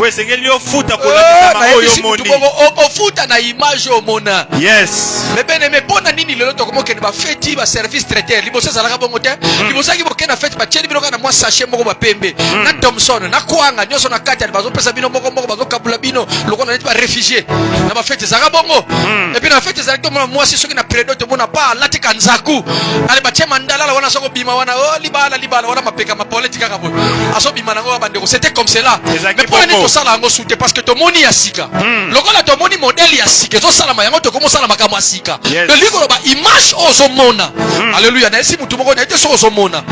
Yes. Mais bien aimé, bon nini le loto comment que va faire ba service traiteur. Libosa zalaka bongo te. Libosa ki bokena fête ba tcheli biloka na moi sachet moko ba pembe. Na Thomson, na Kwanga, nyoso na kati bazo pesa bino moko bazo kabula bino. Loko na ba réfugié. Na ba fête zalaka bongo. Et puis na fête zalaka moi si soki na prédo te mona pa latika nzaku. Ale ba chema ndala la wana soko bima wana libala wana mapeka ma politique ka bo. Aso bima nango bandeko. C'était comme cela. Mais pour nini to sala ngo soute parce que to moni ya sika. Loko la to moni modèle ya sika. To sala ma yango to komo sala makama sika. Le livre ba image ozomona. Alléluia. Na esi mutu moko na ete so ozomona.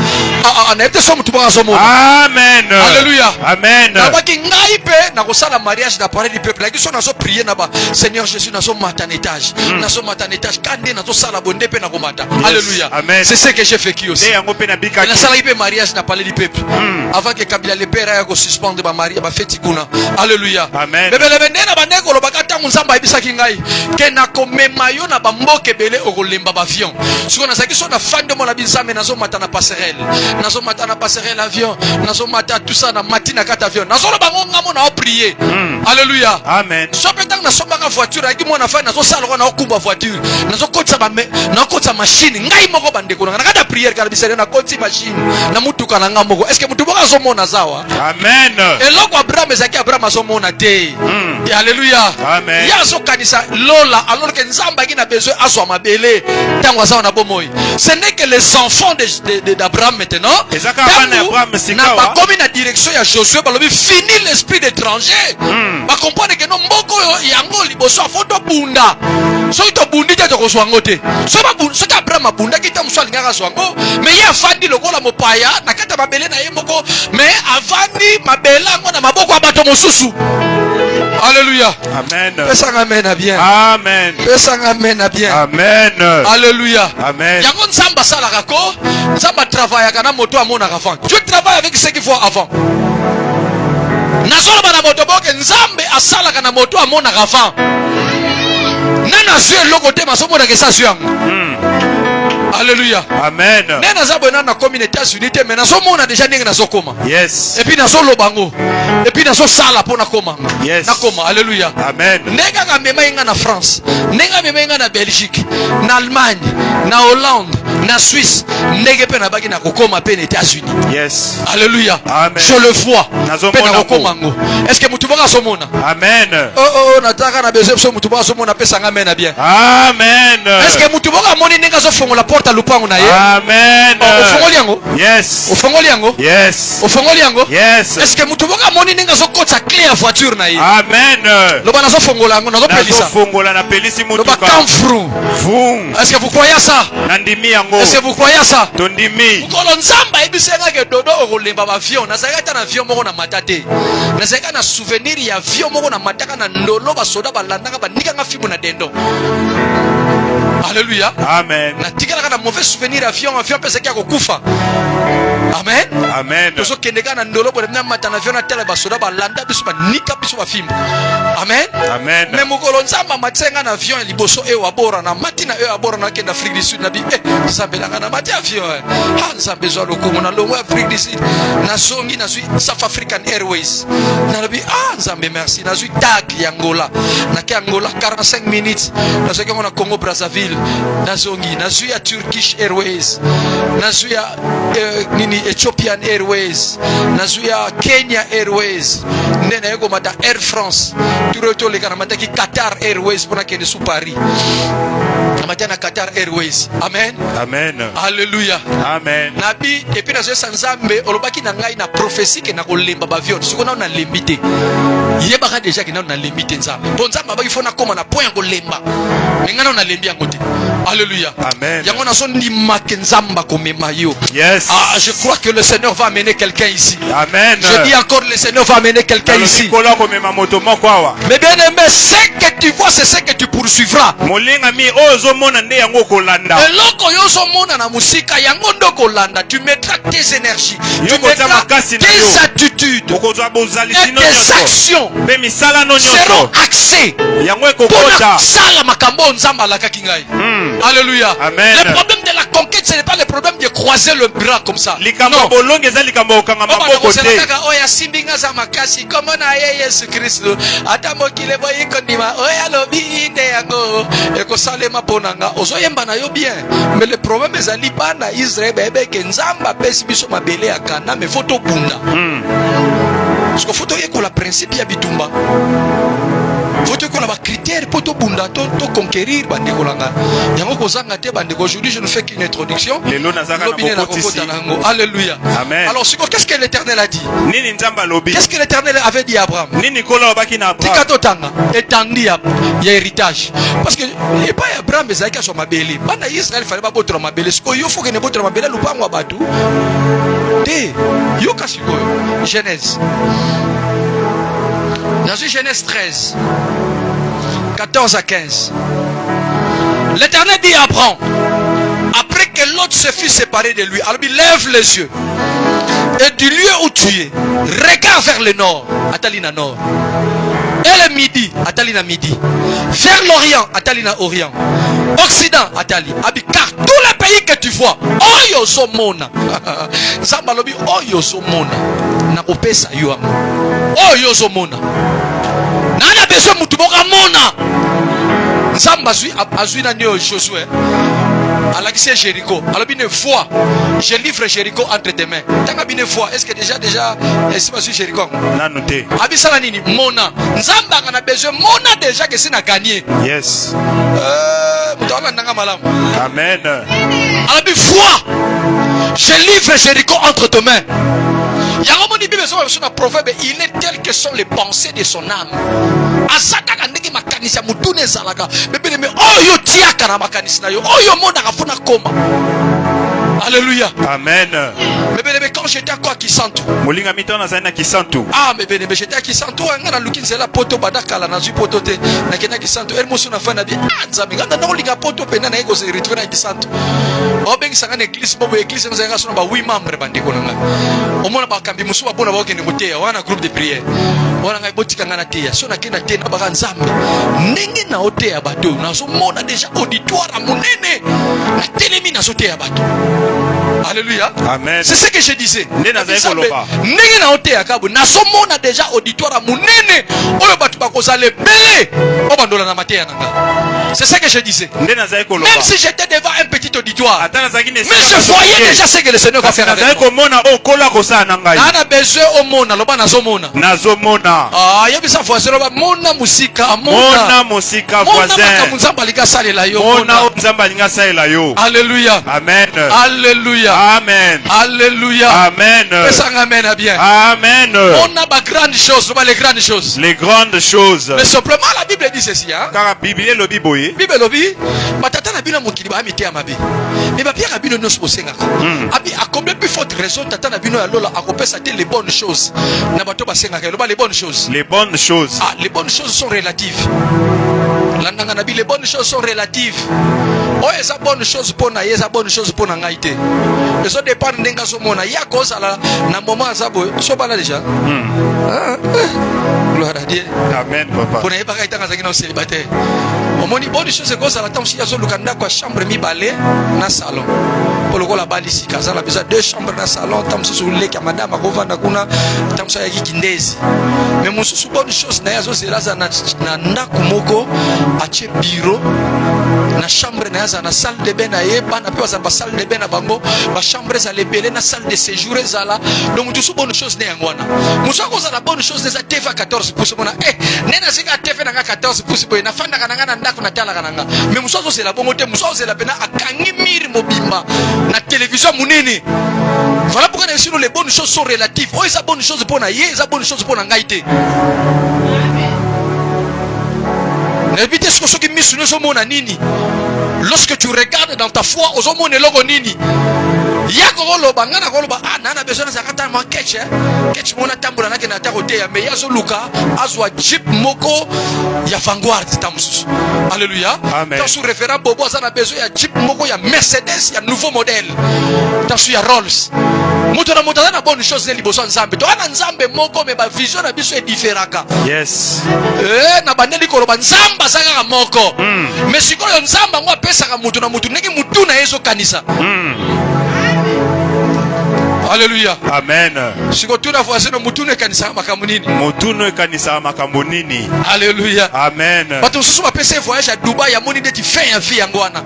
Na ete so mutu moko ozomona. Amen. Alléluia. Amen. Na ba ki ngai pe na ko sala mariage na parler du peuple. La ki so na so prier na ba Seigneur Jésus na so mata en étage. Na so mata en étage kande na so sala bonde pe na ko mata. Alléluia. C'est ce que j'ai fait qui aussi. Na sala ipe mariage na parler du peuple. Avant que Kabila le père ya ko suspendre ba mariage ba feti kuna. Alléluia. Amen. Bebele bendena ba ndeko lo bakata nzamba ibisa ki ngai. Ke na ko mema yo na ba mboke bele okolemba ba avion. Siko na saki so na fande mo na binzambe na zo mata na passerelle. Na zo mata na passerelle avion. Na zo mata tout ça na matina kata avion. Na zo lo bango ngamo na prier. Alléluia. Amen. So petang na so banga voiture aki mo na fa na zo sala na okumba voiture. Na zo kotsa ba na kotsa machine. Ngai moko bandeko na kata prier kala bisere na kotsi machine. Na mutuka na ngamo moko. Est-ce que mutu moko azomona zawa? Amen. Eloko Abraham ezaki Abraham azomona te. Alléluia. Amen. Yazo kanisa lola alors que nzamba qui n'a besoin azwa mabele tango azawa na bomoyi. Ce n'est que les enfants d'Abraham maintenant. Na ba komi na direction ya Josué balobi fini l'esprit d'étranger. Ba comprendre que no mboko yango liboso afoto bunda. So to bundi te ko swango te. So ba bunda so ka Abraham bunda ki ta musali ngaka swango. Mais ya fandi lokola mopaya na kata mabele na ye moko mais avandi mabele ngo na maboko abato mosusu. Alléluia. Amen. Pesa amen à bien. Amen. Pesa amen à bien. Amen. Alléluia. Amen. Yango nzamba sala kako, nzamba travaille kana moto amona avant. Tu travailles avec ce qu'il faut avant. Nazolo bana moto boke nzambe asala kana moto amona avant. Nana zwe lokote masomo na kesa zwe yango. Alléluia. Amen. Nena zabo na communauté unité mais nazo mona déjà ndenge nazo koma. Yes. Et puis nazo lobango. Et puis nazo sala pona koma. Yes. Na koma. Alléluia. Amen. Nega nga mema inga na France. Nega mema inga na Belgique, na Allemagne, na Hollande, na Suisse. Nege pe na baki na kokoma pe na États-Unis. Yes. Alléluia. Amen. Je le vois. Pe na kokoma ngo. Est-ce que mutu baka somona? Amen. Oh nataka na besoin so mutu baka somona pesa ngame na bien. Amen. Est-ce que mutu baka moni nega zo fongo la porte à lupango na ye? Amen. Ofongoli yango? Yes. Ofongoli yango? Yes. Ofongoli yango? Yes. Est-ce que mutu baka moni nega zo kota clé ya voiture na ye? Amen. Loba nazo fongola yango nazo pelisa. Fongola na pelisi mutu. Loba kamfru. Fung. Est-ce que vous croyez ça? Nandimi yango. Est-ce que vous croyez ça? Tondimi. Ukolo nzamba ebisenga ke dodo okolemba ba avion. Nazaka ta na avion moko na matate. Nazaka na souvenir ya avion moko na mataka na ndolo ba soda ba landanga ba nikanga fimu na dendo. Alléluia. Amen. Na tikala kana mauvais souvenir avion pesa kia kokufa. Amen. Amen. Toso kendeka na ndolo bo na matana avion na tele ba soda ba landa biso ba nika biso ba fimu. Amen. Amen. Mais mukolo nzamba matsenga na avion liboso e wabora na matina e wabora na kenda Afrique du Sud na bi nzambelanga na mati avion. Ha nzambe zo lokumu na longo Afrique du Sud. Na songi na zui South African Airways. Na bi nzambe merci na zui tag ya Angola. Na ke Angola 45 minutes. Na zui na Congo Brazzaville. Na zongi na zui ya Turkish Airways. Na zui ya Ethiopian Airways. Na zui ya Kenya Airways. Nena yego mata Air France. Turoto le kana mata ki Qatar Airways pona kende su Paris. Amatana Qatar Airways. Amen. Amen. Alléluia. Amen. Nabi et puis na zo sanzambe olobaki na ngai na prophétie ke na kolemba ba avion. Siko na lembité. Yebaka déjà ke na lembité nzambe. Bon nzambe ba ifona koma na point kolemba. Ngana na lembi yango te. Alléluia. Amen. Yango na so ndima ke nzamba komema yo. Yes. Je crois que le Seigneur va amener quelqu'un ici. Amen. Je dis encore le Seigneur va amener quelqu'un ici. Mais bien aimé, ce que tu vois, c'est ce que tu poursuivras. Tu mettras tes énergies, tu mettras tes attitudes et tes actions seront axées pour sala makambo nzamba la kakingai. Alléluia. Le problème de la conquête, ce n'est pas le problème de croiser le bras comme ça. Non. Oya simbinga za makasi komo na ye Yesu Kristo ata mokile boyi kondima oya lobi inde yango ekosalema ponanga ozoyemba na yo bien mais le problème ezali bana Israël bebe ke nzamba pesi biso mabele ya kana mais faut to bunda parce que faut to yekola principe ya bitumba faut to yekola ba critères pour to bunda to conquérir bande kolanga yango kozanga te bande aujourd'hui je ne fais qu'une introduction. Alléluia. Amen. Alors qu'est-ce que l'Éternel a dit? Qu'est-ce que l'Éternel avait dit à Abraham? Étendue ya héritage. Parce que et pas Abraham ezalaki sur mabele. Bana Israël fallait pas botre mabele. Siko yo faut que ne botre mabele lupango abatu. Te yo kasiko Genèse. Dans Genèse 13 14 à 15. L'Éternel dit à Abraham, après que l'autre se fut séparé de lui, alors il lève les yeux et du lieu où tu es, regarde vers le nord, Atalina nord, et le midi, Atalina midi, vers l'orient, Atalina orient, occident, Atali, car tous les pays que tu vois, Oyo somona, Zambalobi, Oyo somona, na opesa yuam, Oyo somona, nana besoin mutuboka mona. nzamba azui na neo Josué alakisi Jéricho alors une fois je livre Jéricho entre tes mains tanga bine fois est-ce que déjà si basu Jéricho na noté abisala nini mona nzamba kana besoin mona déjà que c'est na gagner yes mutawala nanga malamu amen alors une fois je livre Jéricho entre tes mains. Yangomoni Bible sur le proverbe, il est tel que sont les pensées de son âme. Asaka kandeki makanisa mutune zalaka. Bébé mais oyo tiaka na makanisa yo. Oyo mona kafuna koma. Alléluia. Amen. Mais quand j'étais encore à Kisantu. Molinga mitona zaina Kisantu. Ah mais j'étais à Kisantu ngana lukin zela poto badakala na zu poto te na kena Kisantu el musu na fana bi nzami ngana na olinga poto pena na ego se retrouver na Kisantu. Obengi sangana église bobo église nzanga sona ba 8 membres bandiko nanga. Omona ba kambi musu ba bona ba okende muteya wana groupe de prière. Wana ngai botika ngana teya so na kena te na ba nzambe. Ndenge na oteya bato na so mona déjà auditoire munene na telemi na so teya bato. Alléluia. Amen. C'est ce que je disais. Ndenge na ote akabu na somona déjà auditoire munene oyo batu bakozala ebele obandola na mateya nanga. C'est ce que je disais. Même si j'étais devant un petit auditoire, mais je voyais déjà ce que le Seigneur va faire avec moi. On a besoin au monde, loba nazomona. Nazomona. Ah, yebisa voisin loba mona musika, mona musika voisin. Mona nzamba linga salela yo. Mona nzamba linga salela yo. Alléluia. Amen. Alléluia. Amen. Alléluia. Amen. Amen à bien. Amen. On a pas grandes choses, les grandes choses. Les grandes choses. Mais simplement la Bible dit ceci, hein. Car la Bible est le Bible. Bible lobi, matata na bino mokili ba mité amabe. Mais ba pierre bino nos posenga. Abi a combien plus forte raison tata na bino ya lola akopesa te les bonnes choses. Na bato ba senga loba les bonnes choses. Les bonnes choses. Ah, les bonnes choses sont relatives. Landanga na bi les bonnes choses sont relatives. Oh, esa bonne chose pour na esa bonne chose pour na ngaite. Ça dépend ndenga so mona ya koza la na moment azabo so bala déjà. Gloire à Dieu. Amen papa. Pour na pas itanga zangina célibataire. Au moni bonne chose koza la tam si yazo lukanda kwa chambre mi balé na salon. Pour le la bali si kaza la besoin deux chambres na salon tam so le ka madame akovanda kuna tam so ya kindezi. Mais mususu bonne chose na yazo selaza na ndaku moko ache bureau na chambre na yaza na salle de bain na ye bana pe za salle de bain na bango ba chambre za lebele na salle de séjour ezala donc tout bonne chose ne yangwana musa ko za la bonne chose des TV 14 pouces mona nena zinga TV na 14 pouces boy na fanda kana ngana ndako na tala kana nga mais musa ko c'est la bonne te musa ko c'est la pena akangi miri mobimba na télévision munene. Voilà pourquoi les bonnes choses sont relatives. Oh, c'est bonne chose pour na ye, c'est bonne chose pour na ngaite. N'évitez ce que mis sur nos nini. Lorsque tu regardes dans ta foi, aux hommes logo nini. Yako loba ngana loba nana besoin za kata ma ketch ketch mona tambula na kena takote ya me yazo luka azwa jeep moko ya vanguard tamusu. Alléluia. Quand sous référent bobo za na besoin ya jeep moko ya Mercedes ya nouveau modèle. Tasu ya Rolls. Muto na bonne chose ne liboso nzambe. To ana nzambe moko me ba vision na biso e différaka. Yes. Na bandeli ko loba nzamba saka moko. Mais sikoyo nzamba ngo pesa ka mutu na mutu neki mutu na yeso kanisa. Alléluia. Amen. Sikotuna voisine mutune kanisa makambo nini? Mutune kanisa makambo nini? Alléluia. Amen. Bato susu bapesa voyage à Dubai ya moni deti fin ya vie ngwana.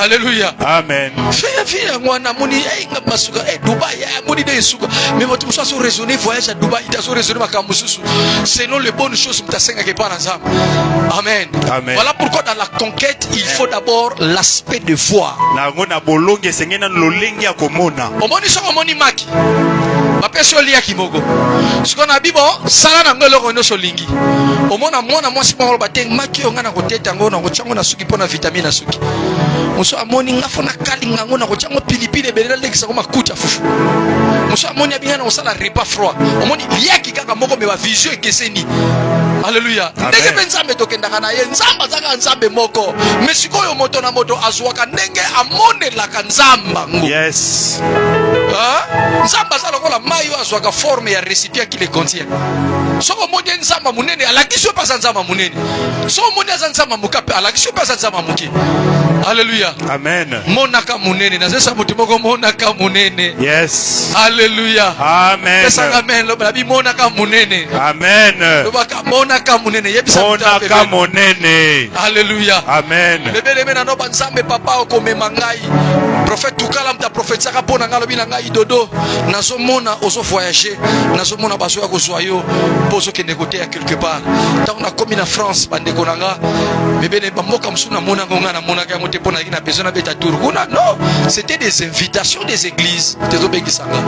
Alléluia. Amen. Fin ya vie ngwana moni masuka Dubai ya moni de suka. Mais bato musa so raisonner voyage à Dubai, ita so raisonner makambo susu. Selon les bonnes choses mutasenga ke pana nzamba. Amen. Amen. Voilà pourquoi dans la conquête, il faut d'abord l'aspect de foi. Na ngona bolonge sengena lolengi ya komona. Omoni so omoni maki. Bapesi olia kimoko. Siko na bibo sala na ngolo ko no solingi. Omona mona mwasi moko bateng maki onga na koteta ngo na kochango na suki pona vitamine na suki. Muso amoni ngafona kali ngango na kochango pilipili belela lekisa ko makuta fufu. Muso amoni abinga na osala repas froid. Omoni liaki kaka moko me ba vision ekeseni. Alléluia. Ndenge benzambe tokendaka na ye nzamba zaka nzambe moko. Mesiko yo moto na moto azwaka ndenge amone la kanzamba ngo. Yes. Nzamba za lokola mayo azwaka forme ya récipient qui le contient. Soko mode nzamba munene alakisi pas nzamba munene. Soko mode nzamba mukape alakisi pas nzamba muke. Alléluia. Amen. Monaka munene. Nazesa mutimoko monaka munene. Yes. Alléluia. Amen. Amen. Lobabi monaka munene. Amen. Lobaka monaka munene. Yebisa Monaka monene. Alléluia. Amen. Bébé mena no banzambe papa okomema ngai. Prophète tukala mta prophétisaka pona nga lobi na ngai dodo. Nazomona ozo voyager. Nazomona baso ya kozwa yo. Pozo kende côté ya quelque part. Tant on a commis na France bande konanga. Bébé ne bamboka msuna mona ngonga na mona ka mote pona ina besoin na beta tour. Non, c'était des invitations des églises. Tezo bengisanga.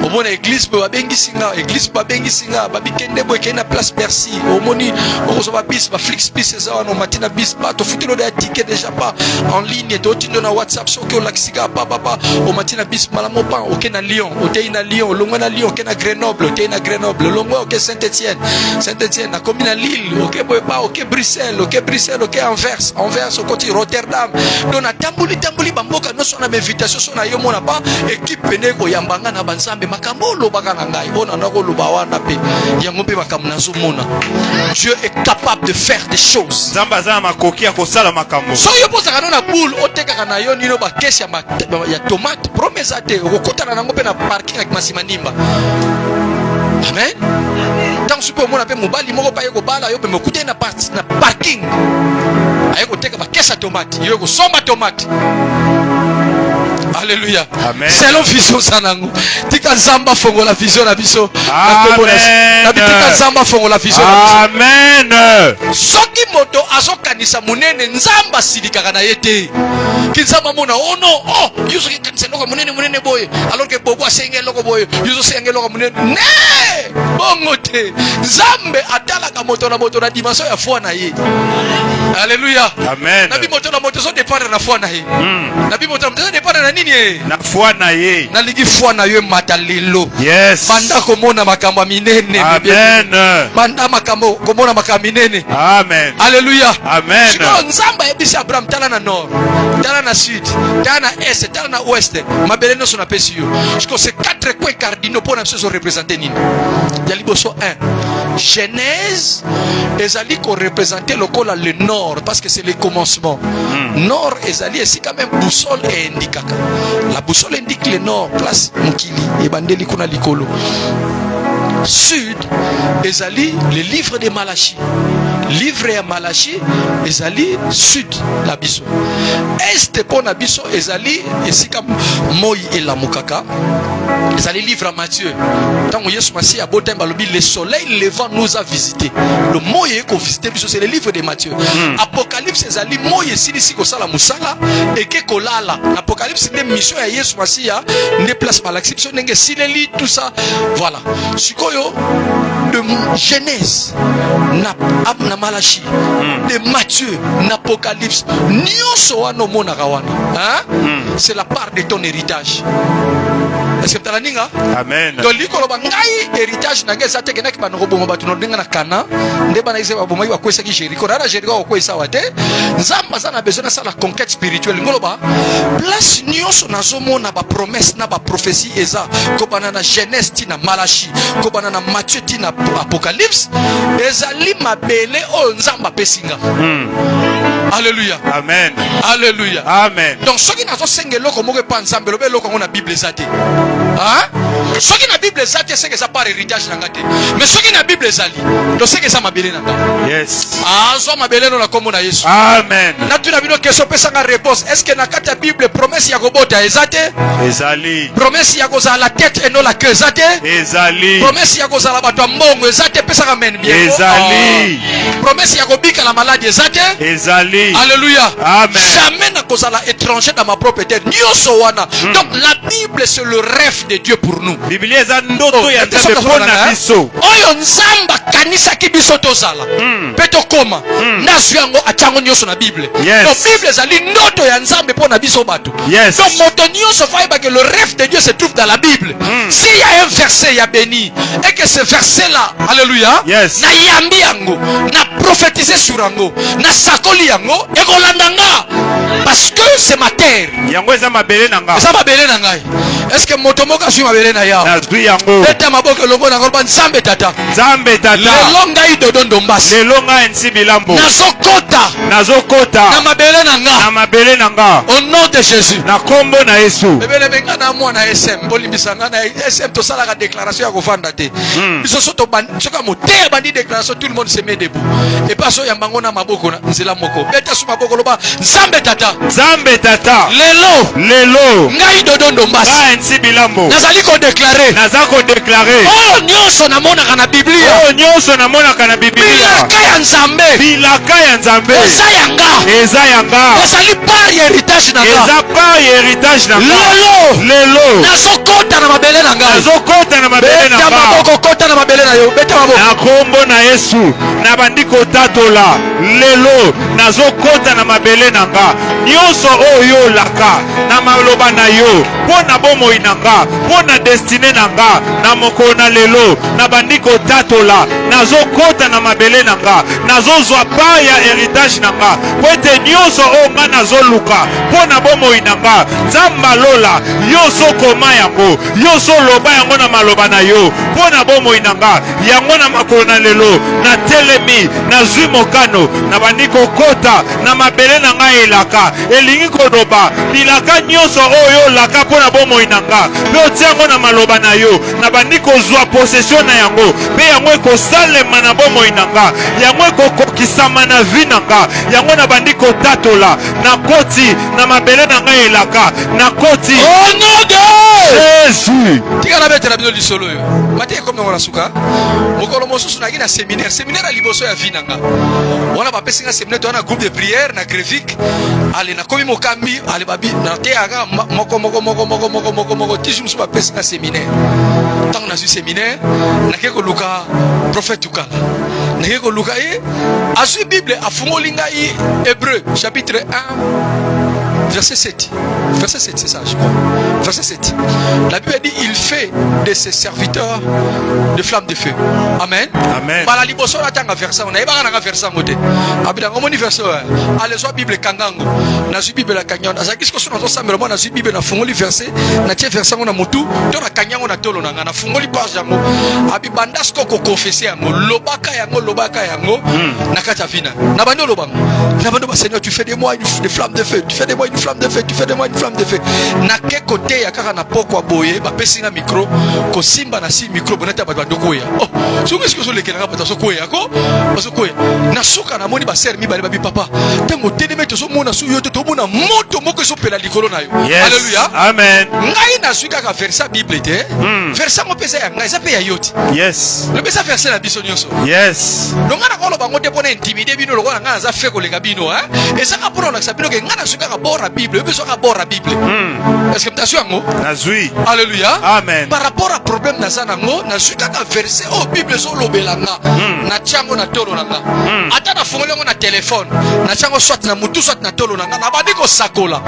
Omona église ba bengisinga, église ba bengisinga, ba bikende bo kena place Bercy. Omoni ozo ba bis ba flix bis ça no matina bis ba to futilo de ticket déjà pas en ligne to tindo na WhatsApp so que laxika papa o matina bis malamo pa o kena Lyon, o te na Lyon, longo na Lyon, kena Grenoble, te na Grenoble, longo o ke Saint-Étienne na commune à Lille, o ke Boeba, o ke Bruxelles, o ke Anvers au côté Rotterdam. Dona tambuli bamboka no sona invitation sona yo mona pa équipe neko yambanga na banzambe makambo lobaka na ngai ona na ko loba wana pe yango pe makambo na zomona. Dieu est capable de faire des choses. Zamba za makoki akosala makambo. So yo posa kana na boule oteka na yo nino ba kesi ya tomate promesa te okotana nango pe na parking ak masimanimba. Amen. Tant super mona pe mobali moko pa yeko bala yo pe mokute na parking. Ayeko teka ba kesi ya tomate yo ko somba tomate. Alléluia. Amen. C'est la vision sanango. Tika zamba fongo la vision na biso. Amen. Tika zamba fongo la vision. Amen. Soki moto azokanisa munene nzamba sidikaka na yete. Kinzamba mona oh non oh yuzo ki kanisa loko munene boye alors que bobo asenge loko boye yuzo senge loko munene ne bongo te nzambe atalaka moto na dimension ya foi na ye. Alléluia. Amen. Nabi moto na moto so dépendre na foi na ye. Nabi moto na dépendre na nini ye? Na foi na ye. Na ligi foi na ye matalelo. Yes. Banda komona makambo minene. Amen. Banda makambo komona makambo minene. Amen. Alléluia. Amen. Siko nzamba ebisi Abraham tala na nord, tala na sud, tala na est, tala na ouest. Mabele no sona pesi yo. Siko ces quatre coins cardinaux pour nous se représenter nini. Ya liboso 1. Genèse ezali ko représenter lokola le nord parce que c'est le commencement. Nord ezali ici quand même boussole et indikaka. La boussole indique le nord, place mukili et bandeli kuna likolo. Sud ezali le livre de Malachi. Livre ya Malachi ezali sud la biso. Est pour na biso ezali esika moi elamukaka. Ezali livre à Matthieu. Tant que Yesu Massi a botem balobi le soleil levant nous a visité. Le moi ko visiter biso c'est le livre de Matthieu. Apocalypse ezali moi esili ko sala musala et ke kolala. Apocalypse c'est mission ya Yesu Massi a ne place malaxi biso ndenge sileli tout ça. Voilà. Sikoyo de Genèse na Malachi, de Matthieu, n'Apocalypse, nyonso wana mona kawana. C'est la part de ton héritage. Est-ce que tu as l'inga? Amen. Donc likolo bangai héritage nanga sa tekena ki banoko bongo batu no ndinga na kana ndeba na ise babomai ba kwesa ki Jericho na Jericho ko kwesa wate nzamba sana besoin na la conquête spirituelle ngolo ba place nyonso nazomona ba promesse na ba prophétie eza ko banana Genèse tina Malachi ko banana Matthieu tina Apocalypse ezali mabele o nzamba pesinga. Alléluia. Amen. Alléluia. Amen. Donc ce qui n'a pas sengé loko moke pa nzambe lobe loko ngona Bible zate. Hein? Ce qui na Bible zate c'est que ça par héritage na ngate. Mais ce qui na Bible zali, donc c'est que ça mabele na ngate. Yes. Ah, so mabele no na kombo na Yesu. Amen. Na tu na bino question pesa nga réponse. Est-ce que na kata Bible promesse ya kobota ezate? Ezali. Promesse ya kozala la tête et non la queue ezate? Ezali. Promesse ya kozala bato mbongo ezate pesa nga men bien. Ezali. Promesse ya kobika la maladie ezate? Ezali. Alléluia. Amen. Jamais na kozala étranger dans ma propre terre. Nyonso wana. Donc la Bible c'est le rêve de Dieu pour nous. Biblia eza ndoto ya Nzambe pona biso. Oyo nzamba kanisa ki biso tozala. Peto koma. Nasu yango achango nyonso na Bible. Donc Bible ezali ndoto ya Nzambe pona biso bato. Donc moto nyonso faiba que le rêve de Dieu se trouve dans la Bible. S'il y a un verset ya béni et que ce verset là, alléluia, na yambi yango, na prophétiser sur yango, na sakoli yango, ekolanda nga parce que c'est ma terre. Yango eza mabele na nga. Eza mabele na ngai. Est-ce que motomoka suit mabele na yao? nazwi yango. Beta maboko longo na kolba nzambe tata. Nzambe tata. Lelo ngai dodondo mbasi. Lelo ngai nsi bilambo. Nazokota. Na mabele na nga. Na mabele na nga. Au nom de Jésus. Na kombo na Yesu. Bebele benga na mwana SM. Bolimbisa nga na SM to sala ka déclaration ya kovanda te. Biso soto soka moté bandi déclaration tout le monde se met debout. Et pas so ya bango na maboko na nzela moko. Beta su maboko loba nzambe tata. Nzambe tata. Lelo. Ngai dodondo mbasi. Ngai nsi bilambo. Nazali ko déclarer. Naza ko déclarer. Oh nyonso na mona kana Biblia. Oh nyonso na mona kana Biblia. Bilaka ya nzambe. Bilaka ya nzambe. Eza yanga. Eza yanga. Ezali part ya héritage na nga. Eza part ya héritage na nga. Lelo. Nazokota na mabele na nga. Nazokota na mabele na nga. Beta maboko kota na mabele na yo. Beta maboko. Na kombo na Yesu. Na bandiko tatola. Lelo. Nazokota na mabele na nga. Nyonso oyo laka. Na maloba na yo. Pona bomoi na nga. Pona destine na nga. Na moko na lelo. Na bandiko tatola. Nazokota na mabele na nga. Nazozwa pa ya héritage na nga. Poete nyonso o nga nazoluka. Pona bomoi na nga. Nzamba lola. Yoso koma yango. Yoso loba yango na maloba na yo. Pona bomoi na nga. Yango na makolo na lelo. Na telemi. Na zwi mokano. Na bandiko kota. Na mabele na nga elaka. Elingi kodoba. Bilaka nyonso oyo laka pona bomoi na nga. Pe otiango na maloba na yo. Na bandiko zwa possession na yango. Pe yango ekosalema na bomoi na nga. Yango ekokokisama na vi na nga. Yango na bandiko tatola. Na koti. Na mabele na nga elaka. Na koti. Oh non de Jésus. Tika na bete na bino lisolo yo. Mate comme ngona suka. Mokolo mosusu na gina séminaire. Séminaire liboso ya vi na nga. Wana ba pesinga séminaire to na groupe de prière na graphique. Ale na komi mokambi, ale babi na te aga moko tiju musu ba pesinga séminaire. Tant na su séminaire, na ke ko luka prophète Tukala. Na ke ko luka e asu Bible afungoli ngai Hébreu chapitre 1 verset 7. Verset 7, c'est ça, je crois. Verset 7. La Bible dit il fait de ses serviteurs de flammes de feu. Amen. Amen. Bala liboso na tanga verset on na na verset ngote. Abida ngomoni verset. Allez so Bible kangango. Na su Bible la kanyango. Azaki ce que so na sambela mo na su Bible na fungoli verset. Na tie verset ngona mutu, to na kanyango na tolo na ngana fungoli page yango. Abi bandasko ko confesser yango. Lobaka yango. Na kata vina. Na bando lobango. Na bando ba Seigneur, tu fais de moi une flamme de feu. Tu fais de moi une flamme de feu. Tu fais de moi une flamme de feu. Na ke côté ya kaka na poko boye ba pesinga micro ko simba na si micro bonata ba ndoko ya. Oh, so qu'est-ce que so lekela ka pata so ko ya ko? Parce que na suka na moni ba ser mi ba bi papa. Tango teleme to so mona su yo to mona moto moko so pela likolo na yo. Alléluia. Amen. Ngai na suka ka verset Bible te. Verset mo pesa ya ngai sa pe ya yoti. Yes. Le pesa verset na biso nyonso. Yes. Donc ngana ko lo bango te pona intimider bino lokona ngana za fe ko leka bino hein. Et ça ka pona na sabino ke ngana suka ka bora Bible, beso ka bora Bible. Est-ce que tu as su yango? Nazui. Alléluia. Amen. Par rapport à problème na zanango, na su kaka verset au Bible so lobelanga. Na chango na tolo nanga. Ata na fungolongo na téléphone. Na chango soit na mutu soit na tolo nanga. Na bandi ko sakola.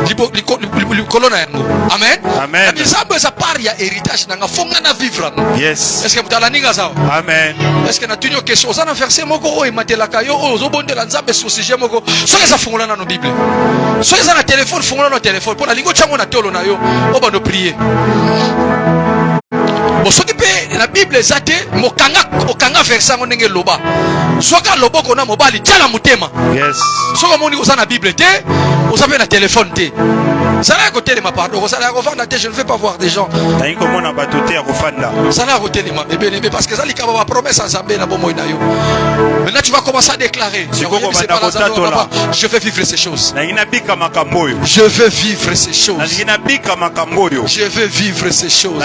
Likolo na yango. Amen. Amen. Na bizambo eza part ya héritage nanga fonga na vivre. Yes. Est-ce que mutala ninga sawa? Amen. Est-ce que na tunyo question ozana verset moko o imatelaka yo o zobondela nzambe sur sujet moko. Soki eza fungola na no Bible. Soki eza na téléphone fungola na téléphone pour la lingo chango na tolo na yo o bando prier. Bon soki pe na Bible ezate okanga verset ngo ndenge loba. Soka loboko na mobali tala mutema. Yes. Soka moni ko na Bible te, osape na téléphone te. Ça là à côté de ma part. Donc ça là je ne veux pas voir des gens. Tayi ko mona batote ya kofanda. Ça là à côté de ma bébé parce que ça li kaba promesse ensemble na bomo na yo. Maintenant tu vas commencer à déclarer. Je vais vivre ces choses. Je veux vivre ces choses. Je veux vivre ces choses.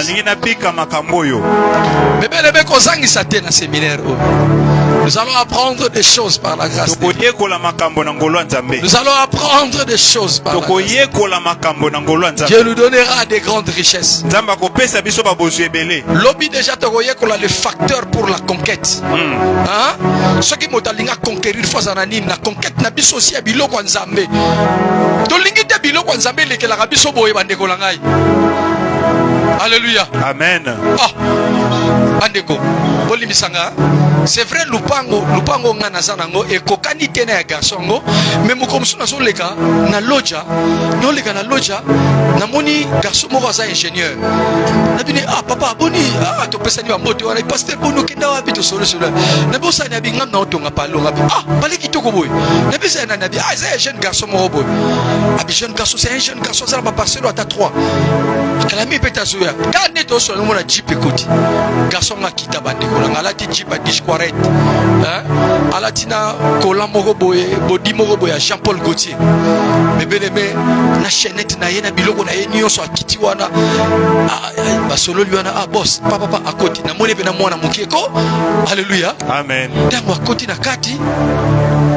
Bébé le bec ozangi sa te na séminaire. Nous allons apprendre des choses par la grâce. Nous allons apprendre des choses par la grâce. Dieu nous donnera des grandes richesses. Lobby déjà le facteur pour la conquête. Ce qui m'a dit conquérir fois anonyme, la conquête n'a pas aussi à biloko nzambe. To lingite biloko nzambe leke la rabiso boye bandeko langai. Alléluia. Amen. Ah. bandeko bolimisanga. C'est vrai lupango ngana zanango e kokani tena ya garçongo mais mokomsu na soleka na loja namoni garçon moko aza ingénieur nabini papa boni to pesani ba moto wana pasteur bono kenda wapi to solo na bosa na bingam na otonga palonga bali kitoko boy na bisa na nabi c'est un jeune garçon moko boy jeune garçon c'est un jeune garçon ça va passer à 3 kalami peta zoya quand neto so na jeep ekoti garçon nga kita bandeko na alati jeep a disquaret alatina kola moko boye bodi moko boye Jean-Paul Gaultier mebeleme na chaînette na yena biloko na yeni yoso akiti wana basolo liwana boss papa akoti na mone pe na mwana mukeko. Alléluia, amen. Tango akoti na kati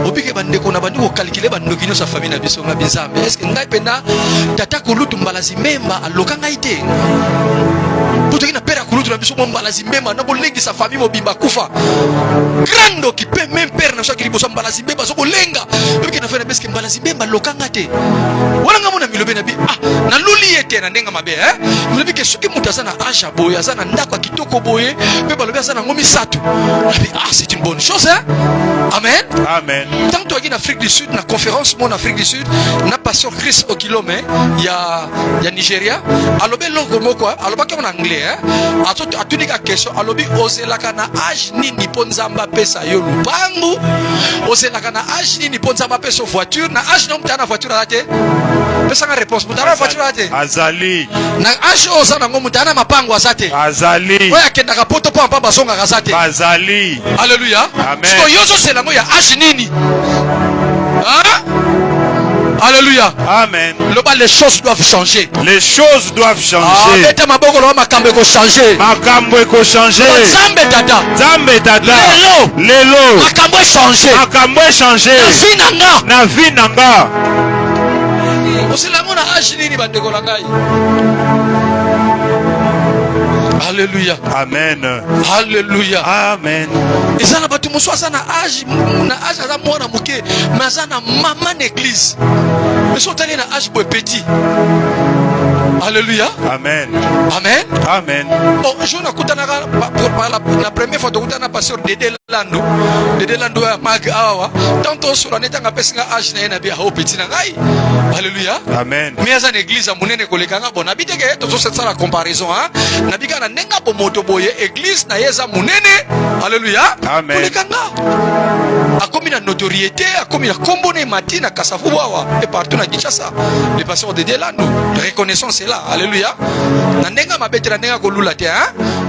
obike bandeko na bandiko calculer bandoki no sa famille na biso nga bizambe est-ce que ngai pena tata kulutu mbalazi memba aloka ngai te putoki na pera kulutu na biso mbalazi memba na bolengi sa famille mobimba kufa grando qui peut même père na shakiri boso mbalazi memba soko lenga obike na fena beske mbalazi memba aloka ngate wala ngamona milobe na bi na luli ete na ndenga mabe milobe ke soki mutu na aja boye azana ndako kitoko boye pe balobe azana ngomi satu c'est une bonne chose amen, amen. Tant que tu es en Afrique du Sud, na conférence mon Afrique du Sud, na pasteur Chris Okilome, ya Nigeria, alobe longo moko, aloba ke en anglais, a tout nika question, alobi ozelaka na âge nini ponzamba pesa yo lupangu, ozelaka na âge nini ponzamba pesa voiture, na âge non mutana voiture ate. Pesa nga réponse, mutana voiture ate. Azali. Na âge ozana ngo mutana mapango azate. Azali. Oya kenda ka poto pa pamba songa azate. Azali. Alléluia. Amen. So yozo c'est la ya âge nini? Alléluia. Amen. Les choses doivent changer. Les choses doivent changer. Makambo changer. Zambe dada. Lelo. Makambo changer. Na vie nanga. Oselango na âge nini bandeko na ngai? Alléluia. Amen. Alléluia. Amen. Et ça na batu muso ça na âge za mwana muke mais ça na maman église. Mais so tali na âge boy petit. Alléluia. Amen. Amen. Amen. Oh, je na kutana la première fois to kutana pasteur Dede Lando ya mag awa. Tanto sur la netanga pesinga âge na bi ho petit na ngai. Alléluia. Amen. Mais ça na église a munene kolekanga bona biteke to so ça la comparaison na bika na nenga bo moto boye église na yeza munene. Alléluia. Amen. Kolekanga akomi na notoriété akomi na kombone matina kasafu wawa et partout na Kinshasa le pasteur Dede Lando reconnaissance là. Alléluia. Na nenga mabetera nenga kolula te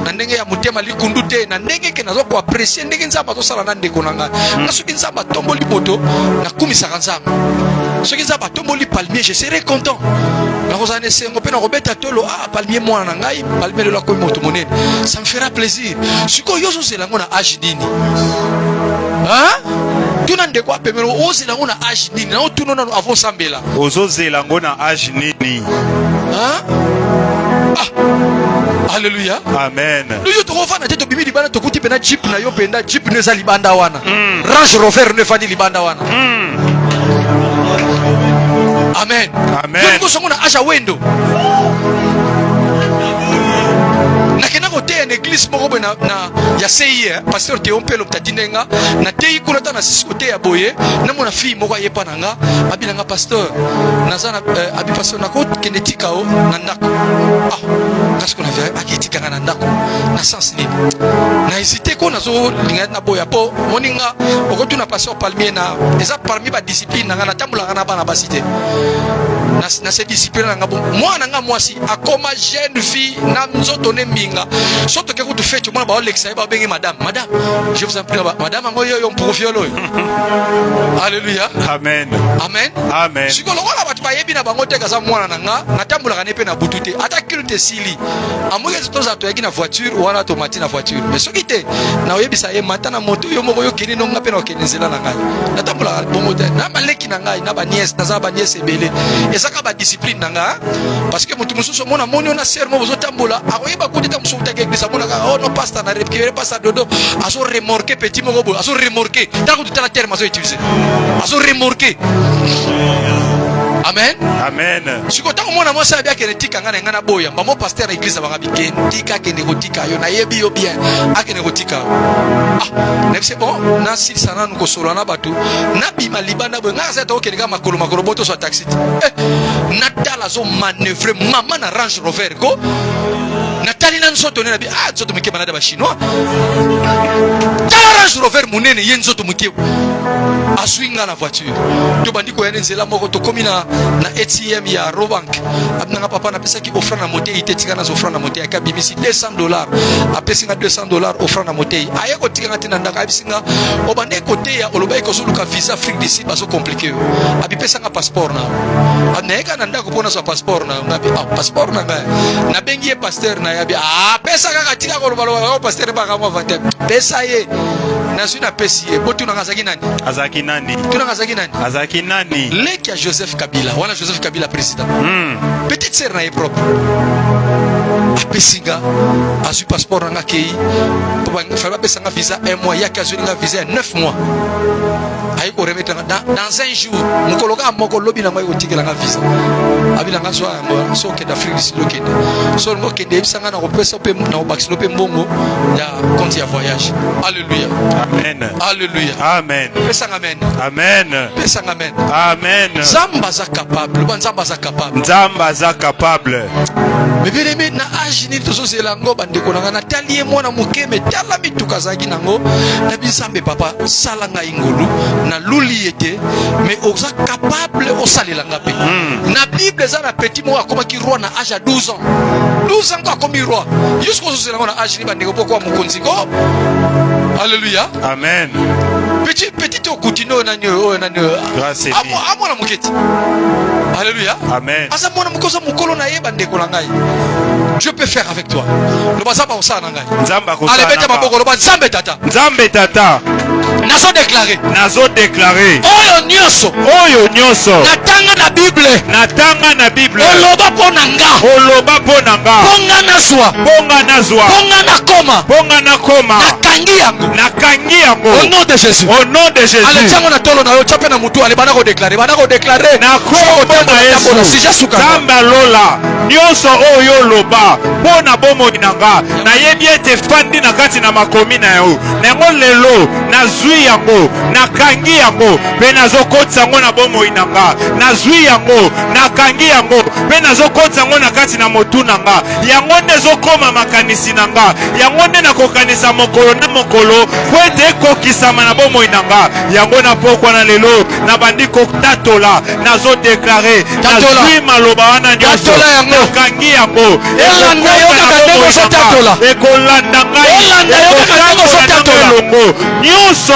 na ndenge ya mutema likundu te na ndenge ke nazo ko apprécier ndenge nzamba to sala na ndeko nanga na soki nzamba tomboli moto na kumisaka nzamba soki nzamba tomboli palmier je serai content na kozane sengo pe na robeta tolo palmier mwana na ngai palmier de la ko moto monene ça me fera plaisir siko yoso c'est lango na âge nini tuna ndeko apemelo ozi lango na âge nini na otuno na avant sambela ozoze lango na âge nini Alléluia. Amen. Nous yo toko fana teto bibi libanda tokuti pena jeep na yo penda jeep ne za libanda wana. Range Rover ne fani libanda wana. Amen. Amen. Yo songo na aja wendo. Na kena kote en église moko na ya CIE pasteur Théon Pelo tatinenga na tei kulata na sikote ya boye na mona fille moko yepa nanga abinanga pasteur nazana abi pasteur nako kenetika o na ndako parce qu'on avait akitika na ndako na sens ni na hésité ko nazo linga na boya po moninga okotu na pasteur Palmier na eza parmi ba discipline nanga na tambula na bana basité na cette discipline nanga moi nanga mwasi akoma jeune fille na nzoto ne minga soto ke kutu fete mwana ba Alexa ba bengi madame je vous en prie madame ngoyo yo mprofiolo. Alléluia. Amen. Amen. Amen. Sikolo wala batu ba yebi na bango teka za mwana nanga na tambula ka nepe na butute ata kilte sili amoke to za to yaki na voiture wana to mati na voiture mais soki te na yebi sa ye mata na moto yo moko yo kini no ngape na kenezela na ngai na tambula bongo te na maleki na ngai na ba nièce na za ba nièce ebele ezaka ba discipline nanga parce que mutu mususu mona moni na sermo bozo tambula akoyeba kutita mususu ta église mona ka no pasteur na récupérer pasteur dodo aso remorquer petit moko bo aso remorquer tant que tout la terme aso utiliser aso remorquer Amen. Amen. Si kota ko mona mosa bia kene tika ngana ngana boya ba mo pasteur na église ba ngabike tika kene kotika yo na yebi yo bien akene kotika ah ne c'est bon na si sana nuko solo na batu na bima libana bo ngasa to kene ga makolo makolo boto so taxi na tala zo manœuvrer mama na Range Rover ko Natali na nsoto nena bi ah nsoto muke banada ba chinois tala Range Rover munene ye nsoto muke aswinga na voiture to bandiko yene nzela moko to komina na ATM ya Robank abnanga papa na pesa ki offrande na moté itetika na offrande na moté ka bimisi $200 apesinga $200 offrande na moté aye ko tika ngati na ndaka abisinga obande côté ya olobai ko suluka visa Afrique du Sud baso compliqué abi pesa nga passeport na aneka na ndako pona so passeport na ngabi passeport na nga na bengi pasteur na yabi pesa kaka tika ko lobalo pasteur ba kama vante pesa ye na suna pesi ye botu na ngazaki nani azaki nani tuna ngazaki nani azaki nani leki ya Joseph Kabila wana Joseph Kabila président petite sœur na ye propre apesinga azu passeport na kei fallait pas nga visa 1 mois ya kazu nga visa 9 mois ayi ko remettre dans un jour mukoloka moko lobi na mai ko tikela nga visa abila nga so ke d'Afrique du Sud lokende so ngo kende bisanga na ko pesa pe na ko baxilo pe mbongo ya compte ya voyage. Alléluia. Amen. Alléluia. Amen. Pesa amen. Amen. Pesa amen. Amen. Nzamba za capable. Nzamba za capable. Nzamba za capable. Bebeleme na age ni tozo zelango bandeko na na talie mwana mukeme tala mituka zaki nango na bisambe papa salanga ingulu na luli ete mais oza capable o salela ngape na Bible za na petit mo akoma ki roi na âge à 12 ans 12 ans ko mi roi jusqu'au zelango na âge ni bandeko poko mukonzi ko. Alléluia. Amen. Petit au kutino na nyo grâce et amo na muketi. Alléluia. Amen. Asa mwana mukosa mukolo na yeba ndeko la ngai. Je peux faire avec toi. Le bazaba osana ngai. Nzamba ko sana. Allez beta maboko lo nzambe tata. Nzambe tata. Nazo déclarer. Nazo déclarer. Oyo nyonso. Natanga na Bible. Natanga na Bible. Oloba ponanga. Oloba ponanga. Ponga nazwa. Ponga nazwa. Ponga na koma. Ponga na koma. Nakangi yango. Nakangi yango. Au nom de Jésus. Au nom de Jésus. Allez tiens na tolo na yo chape na mutu ale bana ko déclarer. Bana ko déclarer. Na ko na Yesu. Zamba lola. Nyonso oyo loba. Pona bomo inanga. Na yebi ete fandi na kati na makomi na yo. Nango lelo nazwi yango. Nakangi yango. Pe nazokotsa ngo na bomo inanga. Nazwi yango. Nakangi yango. Pe nazokotsa ngo na kati na motu nanga. Yango nde zokoma makanisi nanga. Yango nde nakokanisa mokolo na mokolo. Kwete kokisama na bomo inanga. Yango na pokwa na lelo. Na bandiko tatola. Nazo déclarer. Nazwi maloba wana nyonso. Nakangi yango. Elanda yo kakandeko so tatola. Ekolanda ngai. Elanda yo kakandeko so tatola. Nyonso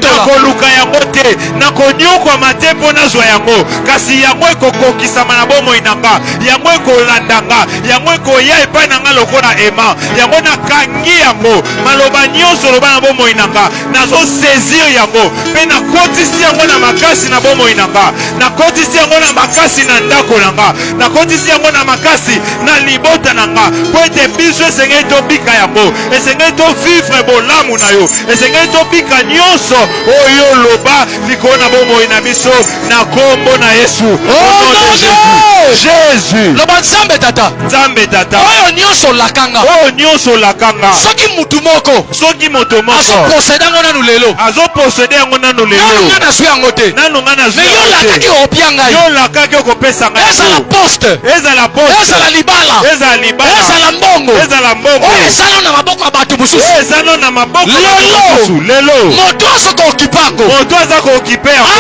nakoluka yango te nakonyokwa mate mpo nazwa yango kasi yango ekokokisama na bomoi nanga yango ekolandanga yango ekoya epai na nga lokola ema yango nakangi yango maloba nyonso loba na bomoi nanga nazosezir yango mpe nakotisi yango na makasi na bomoi nanga nakotisi yango na makasi na ndako nanga nakotisi yango na makasi na libota nanga po ete biso esengeli tobika yango esengeli tovivre bolamu na yo esengeli tobika nyonso oyo loba likolo na bomoi na biso na kombo na Yesu. Au nom de Jésus. Loba nzambe tata. Nzambe tata. Oyo nyonso lakanga. Oyo nyonso lakanga. Soki mutu moko. Soki moto moko. Azo posséder ngo nanu lelo. Azo posséder ngo nanu lelo. Nanu ngana suya ngote. Nanu ngana suya ngote. Mais yo lakaki opianga. Yo lakaki okopesa ngai. Eza la poste. Eza la poste. Eza la libala. Eza libala. Eza la mbongo. Eza la mbongo. Eza na maboko abatu mususu. Eza na maboko mususu. Lelo. Moto soko okipako. Moto aza ko okipe yango.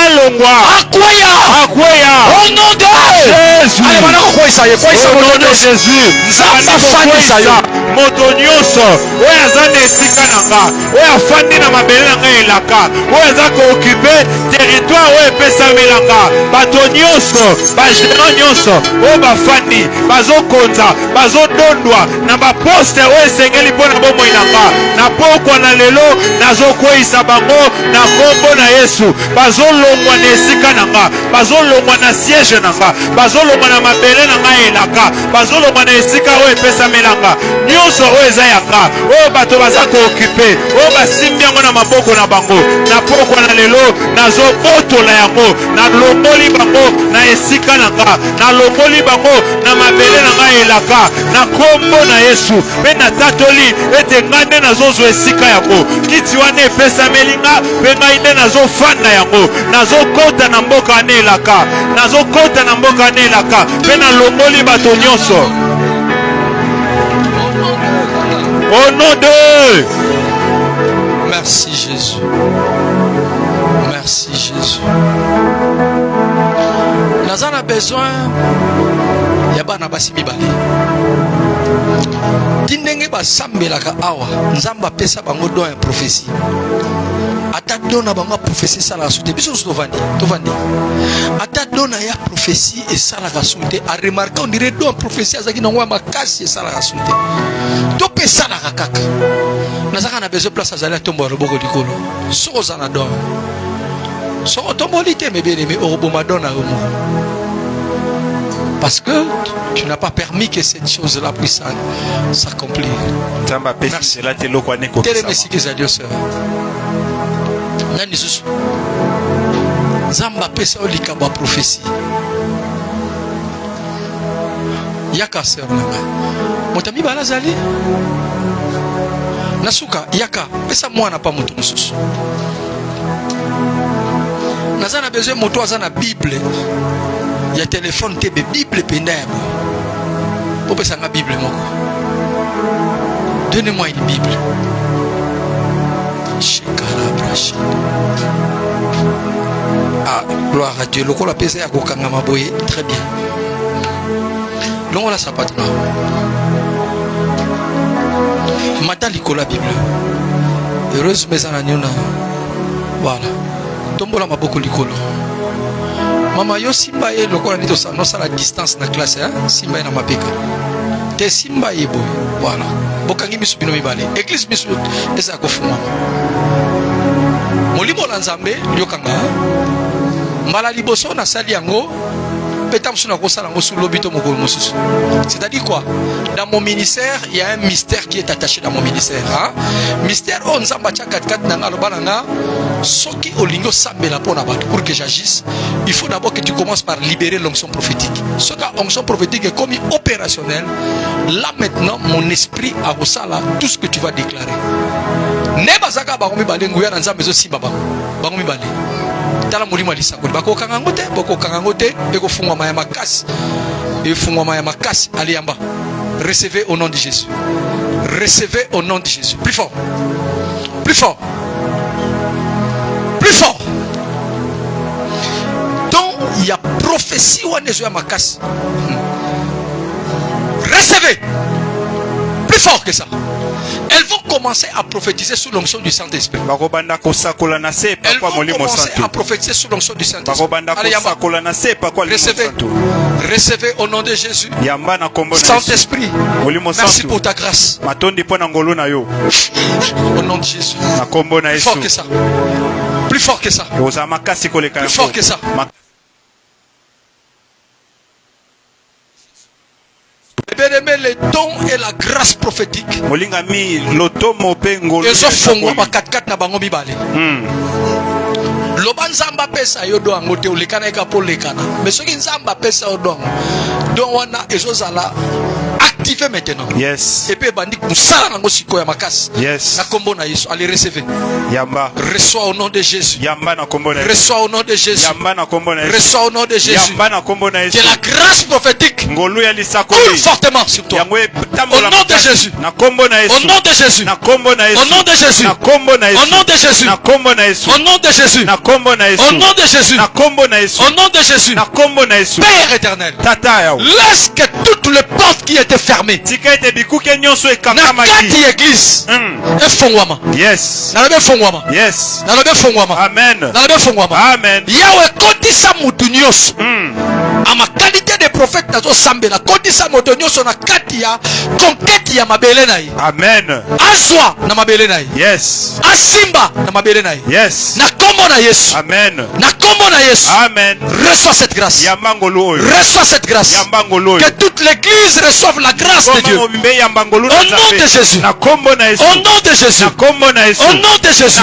Alongwa. Akweya. Au nom de Jésus. Allez bana ko kwesa ye kwesa au nom de Jésus. Nzamba fandi sayo. Moto nyonso oyo aza na esika na nga oyo afandi na mabele na ngai elaka oyo aza ko okipe territoire oyo epesamela nga bato nyonso bagéran nyonso oyo bafandi bazokonza bazodondwa na baposte oyo esengeli mpo na bomoi na nga na pokwa na lelo nazokweyisa bango na kombo na Yesu bazolongwa na esika na nga bazolongwa na siège na nga bazoloba na mabele na ngai elaka, bazoloba na esika oyo epesamelanga nyonso oyo eza yanga, oyo bato baza kookipe, oyo basimbi yango na maboko na bango, na pokwa na lelo nazobotola yango, nalongoli bango na esika na nga, nalongoli bango na mabele na ngai elaka, na kombo na Yesu. Mpe natatoli ete ngai nde nazozwa esika yango, kiti wana epesameli nga, mpe ngai nde nazofanda yango, nazokota na mboka wana elaka, nazokota na mboka wana elaka, mpe nalongoli bato nyonso. Au nom de... Merci Jésus. Merci Jésus. Nous avons besoin ya bana basi mibale. Tindenge basambelaka awa, nzamba pesa bango don ya prophétie. Ata dona bango prophétie sala soute biso tovandi. Ata dona ya prophétie et sala soute a remarquer on dirait don prophétie azaki nango makasi et sala soute. To pesa la kaka. Nazaka na besoin place azala tombo roboko likolo. Soko za na don. Soko tombo lité me bien aimé oroboma don na omo. Parce que tu n'as pas permis que cette chose-là puisse s'accomplir. Merci. Quel est Messie que Dieu sœur? Nani susu. Zamba pesa olikaba prophétie. Yaka sœur nanga. Motami balazali. Nasuka yaka pesa mwana pa mutu mususu. Nazana besoin moto azana Bible. Il y a téléphone tebe Bible penda ya boy. Pour pesa nga Bible moko. Donnez-moi une Bible. Ah, gloire à Dieu. Le col a pesé à Kokanga Maboye. Très bien. L'on a sa patron. Mata likola Bible. Heureuse maison à Nyona. Voilà. Tombola maboko likolo. Mama yo simba ye lokola nito sa no sala distance na classe hein simba na mapeka te simba ye boy voilà bokangi misu bino mibale église misu eza kofuma molimo la nzambe yokanga mbala liboso na sali yango petam suna ko sala ngo sous lobito mokolo mosusu. C'est-à-dire quoi? Dans mon ministère, il y a un mystère qui est attaché dans mon ministère hein? Mystère on nzamba cha 4 nanga lobananga soki olingo sambela pona bato pour que j'agisse, il faut d'abord que tu commences par libérer l'onction prophétique. Ce que l'onction prophétique est comme opérationnelle, là maintenant mon esprit a resala tout ce que tu vas déclarer. Neba zaka bangomi bale nguya na nzambe zo simba bangomi bale. Tala mulimo alisakoli bako kangangote bako kangangote eko fungwa maya makasi et fungwa maya makasi aliyamba. Recevez au nom de Jésus. Recevez au nom de Jésus. Plus fort. Plus fort. Plus fort. Donc il y a prophétie ou anezo makasi. Recevez. Plus fort que ça. Elles vont commencer à prophétiser sous l'onction du Saint-Esprit. Elles vont commencer à prophétiser sous l'onction du Saint-Esprit. Recevez. Recevez au nom de Jésus. Saint-Esprit. Merci pour ta grâce. Au nom de Jésus. Plus fort que ça. Plus fort que ça. Plus fort que ça. Bien-aimé, les dons et la grâce prophétique. Ils sont fondés par 4 na bango mibale. Loba nzamba pesa yodo angote ulikana ekapo lekana. Mais ce qui nzamba pesa yodo donc wana ezozala activé maintenant. Yes. Et puis bandi kusala nango siko ya makasi. Yes. Na kombo na Yesu, allez recevoir. Yamba. Reçois au nom de Jésus. Yamba na kombo na Yesu. Reçois au nom de Jésus. Yamba na kombo na Yesu. Reçois au nom de Jésus. Yamba na kombo na Yesu. Que la grâce prophétique ngolu ya lisakoli coule fortement sur toi. Au nom de Jésus. Na kombo na Yesu. Au nom de Jésus. Na kombo na Yesu. Au nom de Jésus. Na kombo na Yesu. Au nom de Jésus. Na kombo na Yesu. Au nom de Jésus. Na kombo na Yesu. Au nom de Jésus. Na kombo na Yesu. Au nom de Jésus. Na kombo na Yesu. Père éternel. Tata yao. Laisse que toutes les portes qui étaient fermées. Tikete bikuke nyonso ekakama ki. Nakati église. Efongwama. Yes. Nalobe fongwama. Yes. Nalobe fongwama. Amen. Nalobe fongwama. Amen. Yawe kotisa mutu nyonso. à ma qualité de prophète nazo sambela kotisa moto nyonso na kati ya conquête ya mabele na ye. Amen. Azwa na mabele na ye. Yes. Asimba na mabele na ye. Yes. Na kombo na Yesu. Amen. Na kombo na Yesu. Amen. Reçois cette grâce. Reçois cette grâce. Que toute l'église reçoive la grâce de Dieu. Au nom de Jésus. Au nom de Jésus. Au nom de Jésus.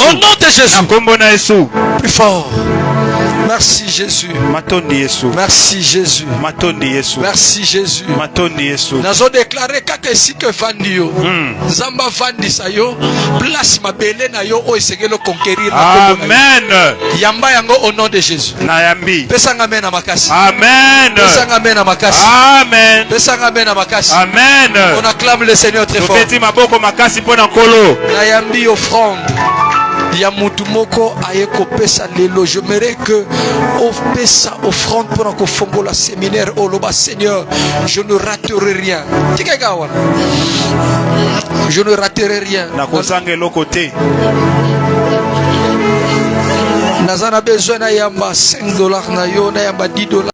Au nom de Jésus. Plus fort. Merci Jésus. Merci Jésus. Merci Jésus. Nazo déclaré kaka esika vandi yo. Zamba vandi sa yo. Place mabele na yo o esengelo conquérir. Amen. Yamba yango au nom de Jésus. Nayambi. Pesanga mena makasi. Amen. Pesanga mena makasi. Amen. Pesanga mena makasi. Amen. On acclame le Seigneur très fort. Petit maboko makasi pona nkolo. Nayambi offrande. Ya mutu moko ayeko pesa lelo. J'aimerais que pesa offrande pour ko fongola séminaire au loba Seigneur. Je ne raterai rien. Je ne raterai rien. Na kozanga eloko te. Nazana besoin na yamba $5 na yo na yamba $10.